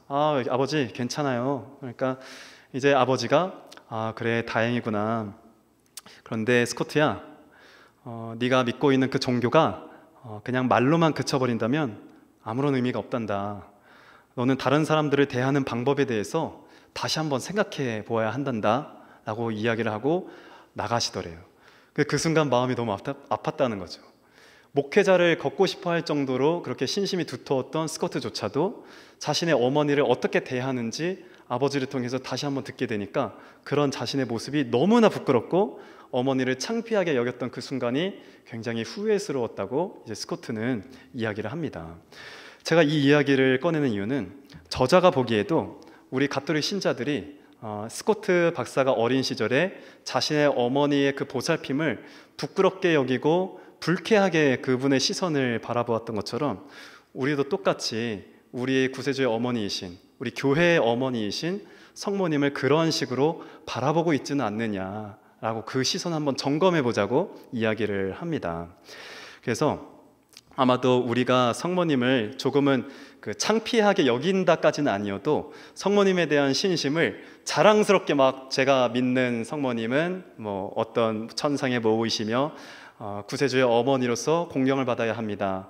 아버지 괜찮아요. 그러니까 이제 아버지가 그래 다행이구나. 그런데 스코트야, 네가 믿고 있는 그 종교가 그냥 말로만 그쳐버린다면 아무런 의미가 없단다. 너는 다른 사람들을 대하는 방법에 대해서 다시 한번 생각해 보아야 한단다 라고 이야기를 하고 나가시더래요. 그 순간 마음이 너무 아팠다는 거죠. 목회자를 걷고 싶어 할 정도로 그렇게 신심이 두터웠던 스코트조차도 자신의 어머니를 어떻게 대하는지 아버지를 통해서 다시 한번 듣게 되니까 그런 자신의 모습이 너무나 부끄럽고 어머니를 창피하게 여겼던 그 순간이 굉장히 후회스러웠다고 이제 스코트는 이야기를 합니다. 제가 이 이야기를 꺼내는 이유는 저자가 보기에도 우리 가톨릭 신자들이 스코트 박사가 어린 시절에 자신의 어머니의 그 보살핌을 부끄럽게 여기고 불쾌하게 그분의 시선을 바라보았던 것처럼 우리도 똑같이 우리의 구세주의 어머니이신 우리 교회의 어머니이신 성모님을 그러한 식으로 바라보고 있지는 않느냐라고 그 시선 한번 점검해 보자고 이야기를 합니다. 그래서 아마도 우리가 성모님을 조금은 그 창피하게 여긴다까지는 아니어도 성모님에 대한 신심을 자랑스럽게 막 제가 믿는 성모님은 뭐 어떤 천상의 모이시며 구세주의 어머니로서 공경을 받아야 합니다.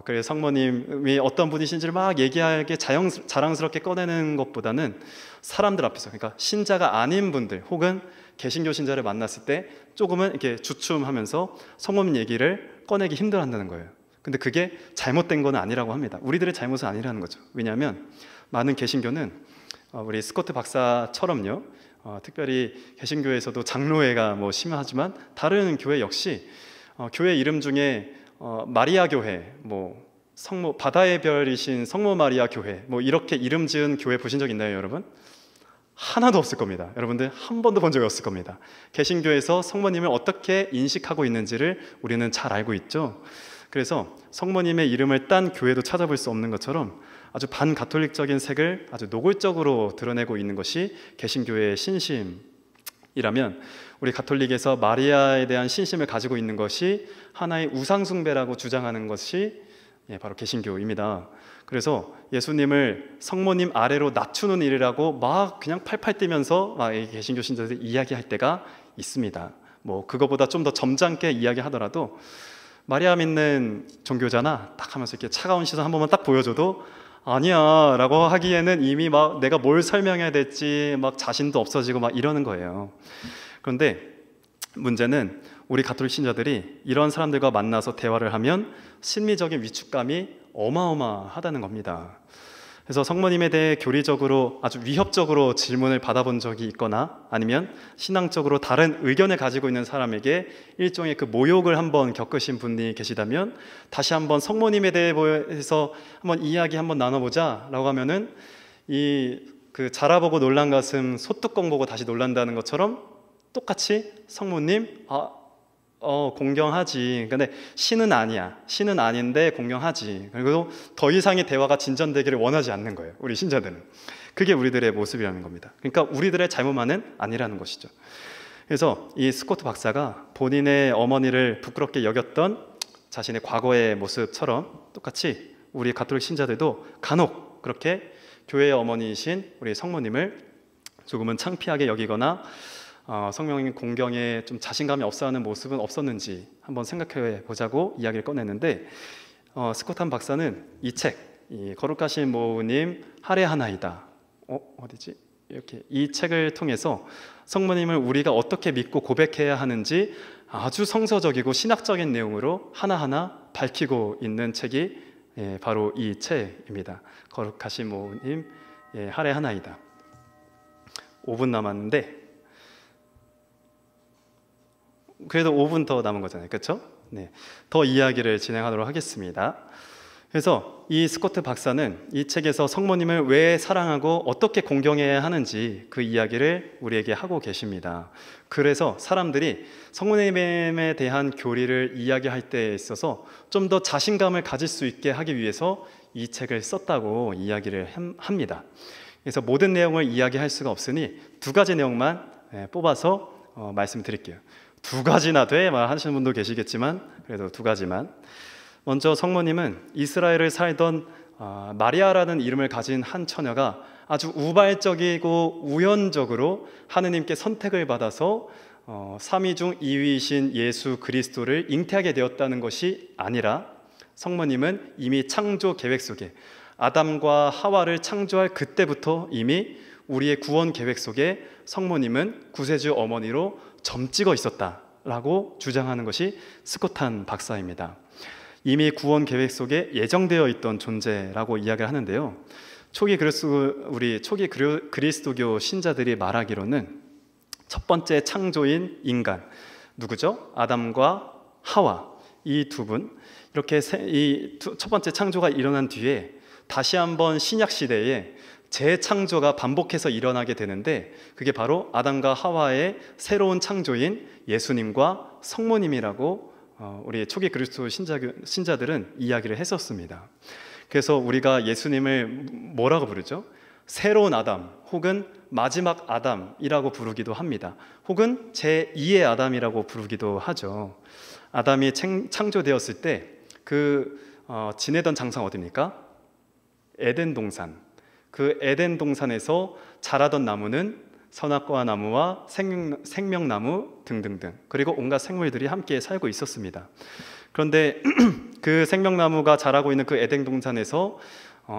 그래서 성모님이 어떤 분이신지를 막 얘기하게 자랑스럽게 꺼내는 것보다는 사람들 앞에서, 그러니까 신자가 아닌 분들 혹은 개신교 신자를 만났을 때 조금은 이렇게 주춤하면서 성모님 얘기를 꺼내기 힘들어한다는 거예요. 근데 그게 잘못된 건 아니라고 합니다. 우리들의 잘못은 아니라는 거죠. 왜냐하면 많은 개신교는 우리 스코트 박사처럼요, 특별히 개신교에서도 장로회가 뭐 심하지만 다른 교회 역시 교회 이름 중에 마리아 교회, 뭐 성모 바다의 별이신 성모 마리아 교회, 뭐 이렇게 이름 지은 교회 보신 적 있나요, 여러분? 하나도 없을 겁니다. 여러분들 한 번도 본 적이 없을 겁니다. 개신교에서 성모님을 어떻게 인식하고 있는지를 우리는 잘 알고 있죠. 그래서 성모님의 이름을 딴 교회도 찾아볼 수 없는 것처럼 아주 반가톨릭적인 색을 아주 노골적으로 드러내고 있는 것이 개신교의 신심이라면, 우리 가톨릭에서 마리아에 대한 신심을 가지고 있는 것이 하나의 우상숭배라고 주장하는 것이 바로 개신교입니다. 그래서 예수님을 성모님 아래로 낮추는 일이라고 막 그냥 팔팔 뛰면서 막 개신교 신자들이 이야기할 때가 있습니다. 뭐 그거보다 좀 더 점잖게 이야기하더라도 마리아 믿는 종교잖아 딱 하면서 이렇게 차가운 시선 한 번만 딱 보여줘도 아니야 라고 하기에는 이미 막 내가 뭘 설명해야 될지 막 자신도 없어지고 막 이러는 거예요. 그런데 문제는 우리 가톨릭 신자들이 이런 사람들과 만나서 대화를 하면 심리적인 위축감이 어마어마하다는 겁니다. 그래서 성모님에 대해 교리적으로 아주 위협적으로 질문을 받아본 적이 있거나 아니면 신앙적으로 다른 의견을 가지고 있는 사람에게 일종의 그 모욕을 한번 겪으신 분이 계시다면 다시 한번 성모님에 대해서 한번 이야기 한번 나눠보자 라고 하면은 그 자라보고 놀란 가슴 소뚜껑 보고 다시 놀란다는 것처럼 똑같이 성모님 공경하지. 근데 신은 아니야. 신은 아닌데 공경하지. 그리고 더 이상의 대화가 진전되기를 원하지 않는 거예요. 우리 신자들은. 그게 우리들의 모습이라는 겁니다. 그러니까 우리들의 잘못만은 아니라는 것이죠. 그래서 이 스코트 박사가 본인의 어머니를 부끄럽게 여겼던 자신의 과거의 모습처럼 똑같이 우리 가톨릭 신자들도 간혹 그렇게 교회의 어머니이신 우리 성모님을 조금은 창피하게 여기거나 성령 공경에 좀 자신감이 없어하는 모습은 없었는지 한번 생각해 보자고 이야기를 꺼냈는데, 스콧한 박사는 이 책, 이 거룩하신 모님 할애하나이다, 어디지? 이렇게 이 책을 통해서 성모님을 우리가 어떻게 믿고 고백해야 하는지 아주 성서적이고 신학적인 내용으로 하나하나 밝히고 있는 책이 바로 이 책입니다. 거룩하신 모님 할애하나이다. 5분 남았는데, 그래도 5분 더 남은 거잖아요, 그렇죠? 네, 더 이야기를 진행하도록 하겠습니다. 그래서 이 스코트 박사는 이 책에서 성모님을 왜 사랑하고 어떻게 공경해야 하는지 그 이야기를 우리에게 하고 계십니다. 그래서 사람들이 성모님에 대한 교리를 이야기할 때에 있어서 좀 더 자신감을 가질 수 있게 하기 위해서 이 책을 썼다고 이야기를 합니다. 그래서 모든 내용을 이야기할 수가 없으니 두 가지 내용만 뽑아서 말씀드릴게요. 두 가지나 돼? 하시는 분도 계시겠지만 그래도 두 가지만. 먼저 성모님은 이스라엘을 살던 마리아라는 이름을 가진 한 처녀가 아주 우발적이고 우연적으로 하느님께 선택을 받아서 3위 중 2위이신 예수 그리스도를 잉태하게 되었다는 것이 아니라, 성모님은 이미 창조 계획 속에 아담과 하와를 창조할 그때부터 이미 우리의 구원 계획 속에 성모님은 구세주 어머니로 점찍어 있었다라고 주장하는 것이 스콧한 박사입니다. 이미 구원 계획 속에 예정되어 있던 존재라고 이야기를 하는데요. 초기 그리스도교 신자들이 말하기로는 첫 번째 창조인 인간, 누구죠? 아담과 하와, 이 두 분, 이렇게 첫 번째 창조가 일어난 뒤에 다시 한번 신약 시대에 재창조가 반복해서 일어나게 되는데, 그게 바로 아담과 하와의 새로운 창조인 예수님과 성모님이라고 우리 초기 그리스도 신자들은 이야기를 했었습니다. 그래서 우리가 예수님을 뭐라고 부르죠? 새로운 아담 혹은 마지막 아담이라고 부르기도 합니다. 혹은 제2의 아담이라고 부르기도 하죠. 아담이 창조되었을 때 지내던 장소가 어디입니까? 에덴 동산. 그 에덴 동산에서 자라던 나무는 선악과 나무와 생명나무 등등등, 그리고 온갖 생물들이 함께 살고 있었습니다. 그런데 그 생명나무가 자라고 있는 그 에덴 동산에서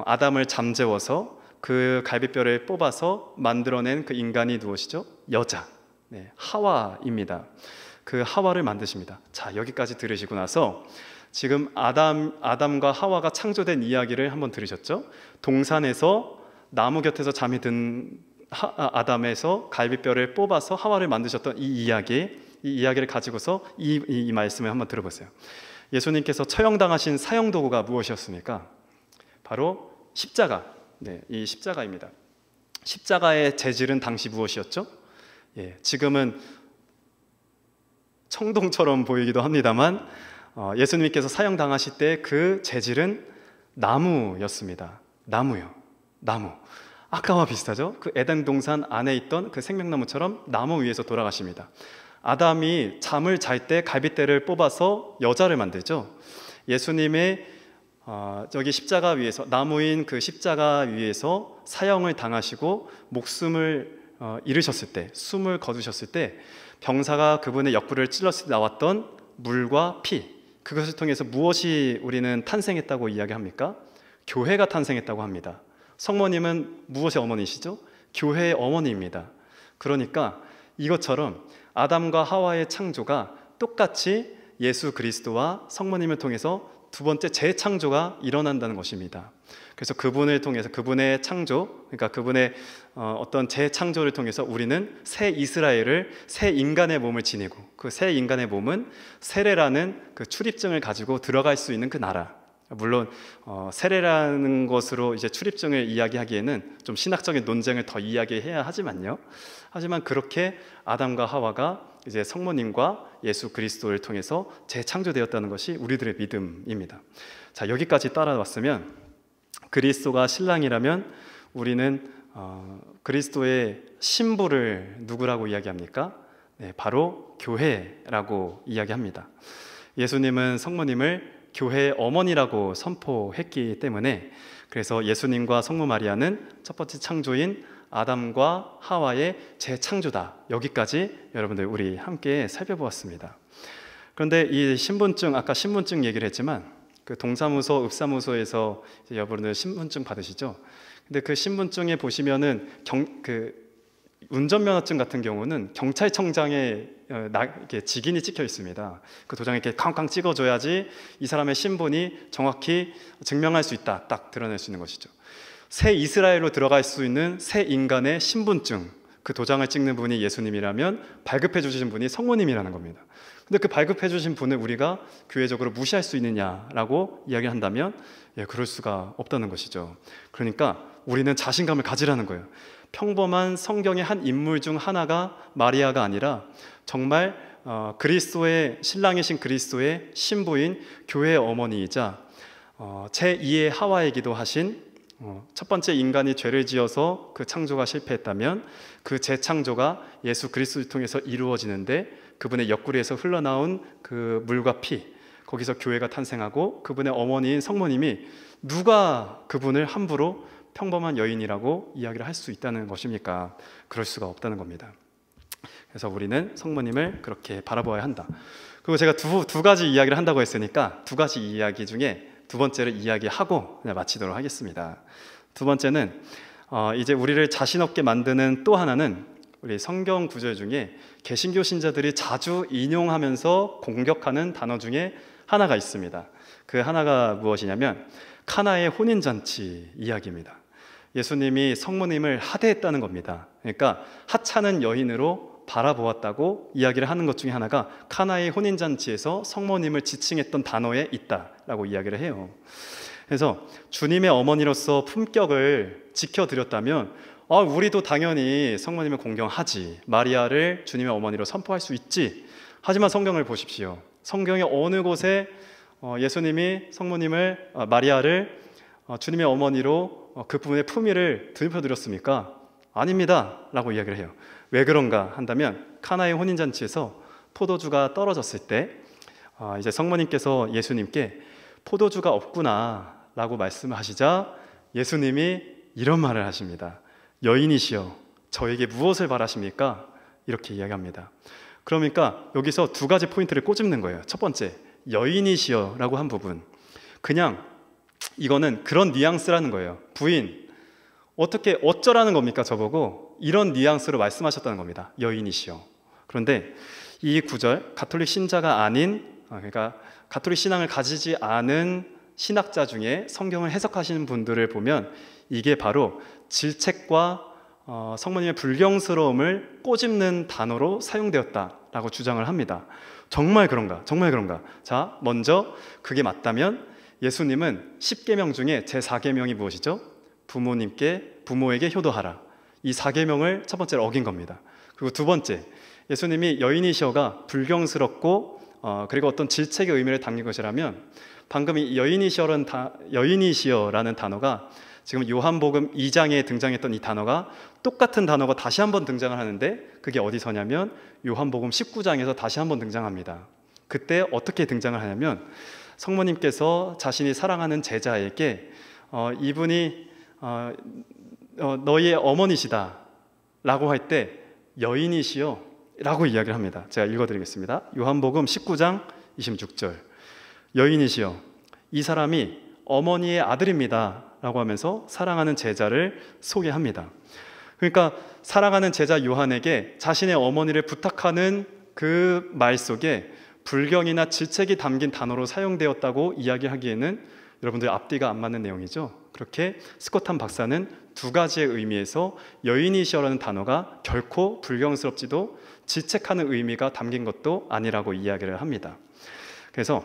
아담을 잠재워서 그 갈비뼈를 뽑아서 만들어낸 그 인간이 누구시죠? 여자, 하와입니다. 그 하와를 만드십니다. 자, 여기까지 들으시고 나서 지금 아담과 하와가 창조된 이야기를 한번 들으셨죠? 동산에서 나무 곁에서 잠이 든 아담에서 갈비뼈를 뽑아서 하와를 만드셨던 이 이야기를 가지고서 이 말씀을 한번 들어보세요. 예수님께서 처형당하신 사형도구가 무엇이었습니까? 바로 십자가. 이 십자가입니다. 십자가의 재질은 당시 무엇이었죠? 지금은 청동처럼 보이기도 합니다만 예수님께서 사형당하실 때 그 재질은 나무였습니다. 나무요. 나무. 아까와 비슷하죠? 그 에덴 동산 안에 있던 그 생명나무처럼 나무 위에서 돌아가십니다. 아담이 잠을 잘 때 갈빗대를 뽑아서 여자를 만들죠. 예수님의 저기 십자가 위에서, 나무인 그 십자가 위에서 사형을 당하시고 목숨을 잃으셨을 때, 숨을 거두셨을 때 병사가 그분의 옆구리를 찔렀을 때 나왔던 물과 피, 그것을 통해서 무엇이 우리는 탄생했다고 이야기합니까? 교회가 탄생했다고 합니다. 성모님은 무엇의 어머니시죠? 교회의 어머니입니다. 그러니까 이것처럼 아담과 하와의 창조가 똑같이 예수 그리스도와 성모님을 통해서 두 번째 재창조가 일어난다는 것입니다. 그래서 그분을 통해서, 그분의 창조, 그러니까 그분의 어떤 재창조를 통해서 우리는 새 이스라엘을, 새 인간의 몸을 지니고, 그 새 인간의 몸은 세례라는 그 출입증을 가지고 들어갈 수 있는 그 나라. 물론 세례라는 것으로 이제 출입증을 이야기하기에는 좀 신학적인 논쟁을 더 이야기해야 하지만요. 하지만 그렇게 아담과 하와가 이제 성모님과 예수 그리스도를 통해서 재창조되었다는 것이 우리들의 믿음입니다. 자, 여기까지 따라왔으면 그리스도가 신랑이라면 우리는 그리스도의 신부를 누구라고 이야기합니까? 바로 교회라고 이야기합니다. 예수님은 성모님을 교회의 어머니라고 선포했기 때문에, 그래서 예수님과 성모 마리아는 첫 번째 창조인 아담과 하와의 재창조다. 여기까지 여러분들 우리 함께 살펴보았습니다. 그런데 이 신분증, 아까 신분증 얘기를 했지만 그 동사무소, 읍사무소에서 여러분들 신분증 받으시죠? 근데 그 신분증에 보시면은 운전면허증 같은 경우는 경찰청장에 이렇게 직인이 찍혀 있습니다. 그 도장에 이렇게 쾅쾅 찍어줘야지 이 사람의 신분이 정확히 증명할 수 있다, 딱 드러낼 수 있는 것이죠. 새 이스라엘로 들어갈 수 있는 새 인간의 신분증, 그 도장을 찍는 분이 예수님이라면 발급해 주신 분이 성모님이라는 겁니다. 근데 그 발급해 주신 분을 우리가 교회적으로 무시할 수 있느냐라고 이야기한다면 그럴 수가 없다는 것이죠. 그러니까 우리는 자신감을 가지라는 거예요. 평범한 성경의 한 인물 중 하나가 마리아가 아니라 정말 그리스도의 신랑이신 그리스도의 신부인 교회의 어머니이자 제2의 하와이기도 하신 첫 번째 인간이 죄를 지어서 그 창조가 실패했다면 그 재창조가 예수 그리스도를 통해서 이루어지는데, 그분의 옆구리에서 흘러나온 그 물과 피, 거기서 교회가 탄생하고 그분의 어머니인 성모님이 누가 그분을 함부로 평범한 여인이라고 이야기를 할 수 있다는 것입니까? 그럴 수가 없다는 겁니다. 그래서 우리는 성모님을 그렇게 바라보아야 한다. 그리고 제가 두 가지 이야기를 한다고 했으니까 두 가지 이야기 중에 두 번째를 이야기하고 그냥 마치도록 하겠습니다. 두 번째는 이제 우리를 자신 없게 만드는 또 하나는 우리 성경 구절 중에 개신교 신자들이 자주 인용하면서 공격하는 단어 중에 하나가 있습니다. 그 하나가 무엇이냐면 카나의 혼인잔치 이야기입니다. 예수님이 성모님을 하대했다는 겁니다. 그러니까 하찮은 여인으로 바라보았다고 이야기를 하는 것 중에 하나가 카나의 혼인잔치에서 성모님을 지칭했던 단어에 있다라고 이야기를 해요. 그래서 주님의 어머니로서 품격을 지켜드렸다면 우리도 당연히 성모님을 공경하지, 마리아를 주님의 어머니로 선포할 수 있지. 하지만 성경을 보십시오. 성경의 어느 곳에 예수님이 성모님을, 마리아를 주님의 어머니로 그 부분의 품위를 드립어드렸습니까? 아닙니다 라고 이야기를 해요. 왜 그런가 한다면 카나의 혼인잔치에서 포도주가 떨어졌을 때 이제 성모님께서 예수님께 포도주가 없구나 라고 말씀하시자 예수님이 이런 말을 하십니다. 여인이시여 저에게 무엇을 바라십니까? 이렇게 이야기합니다. 그러니까 여기서 두 가지 포인트를 꼬집는 거예요. 첫 번째, 여인이시여 라고 한 부분, 그냥 이거는 그런 뉘앙스라는 거예요. 부인, 어떻게 어쩌라는 겁니까? 저보고 이런 뉘앙스로 말씀하셨다는 겁니다. 여인이시여. 그런데 이 구절, 가톨릭 신자가 아닌, 그러니까 가톨릭 신앙을 가지지 않은 신학자 중에 성경을 해석하시는 분들을 보면 이게 바로 질책과 성모님의 불경스러움을 꼬집는 단어로 사용되었다라고 주장을 합니다. 정말 그런가? 정말 그런가? 자, 먼저 그게 맞다면 예수님은 10계명 중에 제4계명이 무엇이죠? 부모에게 효도하라. 이 4계명을 첫 번째로 어긴 겁니다. 그리고 두 번째, 예수님이 여인이시여가 불경스럽고 그리고 어떤 질책의 의미를 담긴 것이라면 방금 이 여인이시여라는 단어가 지금 요한복음 2장에 등장했던 이 단어가 똑같은 단어가 다시 한번 등장을 하는데 그게 어디서냐면 요한복음 19장에서 다시 한번 등장합니다. 그때 어떻게 등장을 하냐면 성모님께서 자신이 사랑하는 제자에게 이분이 너희의 어머니시다 라고 할 때 여인이시여 라고 이야기를 합니다. 제가 읽어드리겠습니다. 요한복음 19장 26절, 여인이시여 이 사람이 어머니의 아들입니다 라고 하면서 사랑하는 제자를 소개합니다. 그러니까 사랑하는 제자 요한에게 자신의 어머니를 부탁하는 그 말 속에 불경이나 질책이 담긴 단어로 사용되었다고 이야기하기에는 여러분들 앞뒤가 안 맞는 내용이죠. 그렇게 스콧한 박사는 두 가지의 의미에서 여인이시여라는 단어가 결코 불경스럽지도 질책하는 의미가 담긴 것도 아니라고 이야기를 합니다. 그래서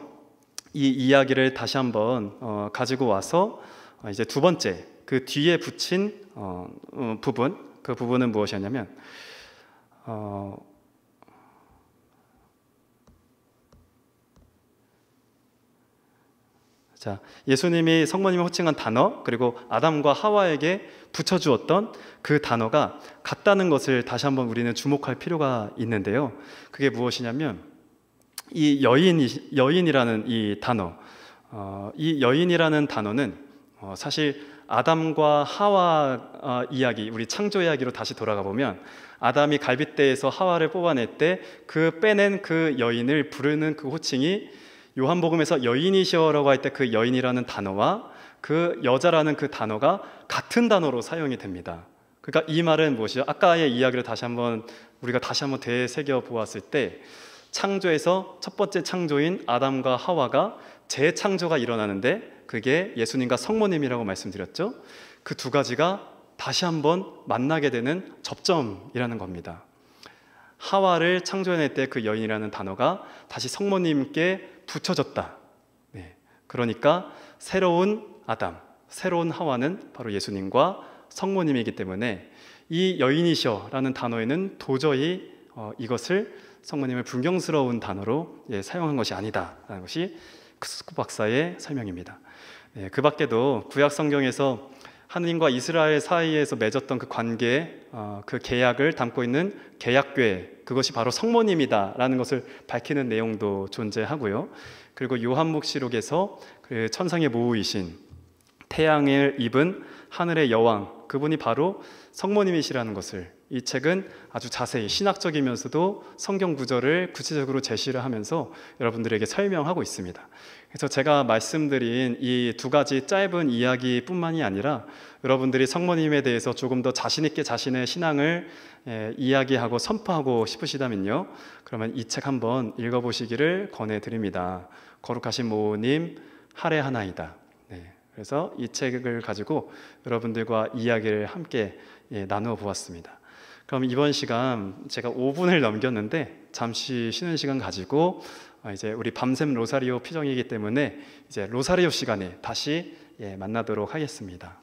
이 이야기를 다시 한번 가지고 와서 이제 두 번째, 그 뒤에 붙인 부분, 그 부분은 무엇이었냐면 자, 예수님이 성모님을 호칭한 단어, 그리고 아담과 하와에게 붙여주었던 그 단어가 같다는 것을 다시 한번 우리는 주목할 필요가 있는데요. 그게 무엇이냐면 이 여인이라는 이 단어, 이 여인이라는 단어는 사실 아담과 하와 이야기, 우리 창조 이야기로 다시 돌아가 보면 아담이 갈빗대에서 하와를 뽑아낼 때 그 빼낸 그 여인을 부르는 그 호칭이 요한복음에서 여인이시여라고 할 때 그 여인이라는 단어와 그 여자라는 그 단어가 같은 단어로 사용이 됩니다. 그러니까 이 말은 무엇이죠? 아까의 이야기를 우리가 다시 한번 되새겨 보았을 때 창조에서 첫 번째 창조인 아담과 하와가 재창조가 일어나는데 그게 예수님과 성모님이라고 말씀드렸죠. 그 두 가지가 다시 한번 만나게 되는 접점이라는 겁니다. 하와를 창조해낼 때 그 여인이라는 단어가 다시 성모님께 붙여졌다. 네. 그러니까 새로운 아담, 새로운 하와는 바로 예수님과 성모님이기 때문에 이 여인이셔라는 단어에는 도저히 이것을 성모님을 불경스러운 단어로 사용한 것이 아니다라는 것이 크스코 박사의 설명입니다. 그 밖에도 구약 성경에서 하느님과 이스라엘 사이에서 맺었던 그 관계, 그 계약을 담고 있는 계약궤, 그것이 바로 성모님이다라는 것을 밝히는 내용도 존재하고요. 그리고 요한묵시록에서 그 천상의 모우이신 태양을 입은 하늘의 여왕, 그분이 바로 성모님이시라는 것을 이 책은 아주 자세히 신학적이면서도 성경 구절을 구체적으로 제시를 하면서 여러분들에게 설명하고 있습니다. 그래서 제가 말씀드린 이 두 가지 짧은 이야기뿐만이 아니라 여러분들이 성모님에 대해서 조금 더 자신 있게 자신의 신앙을 이야기하고 선포하고 싶으시다면요, 그러면 이 책 한번 읽어보시기를 권해드립니다. 거룩하신 모님 할례하나이다. 그래서 이 책을 가지고 여러분들과 이야기를 함께 나누어 보았습니다. 그럼 이번 시간 제가 5분을 넘겼는데 잠시 쉬는 시간 가지고 이제 우리 밤샘 로사리오 피정이기 때문에 이제 로사리오 시간에 다시 만나도록 하겠습니다.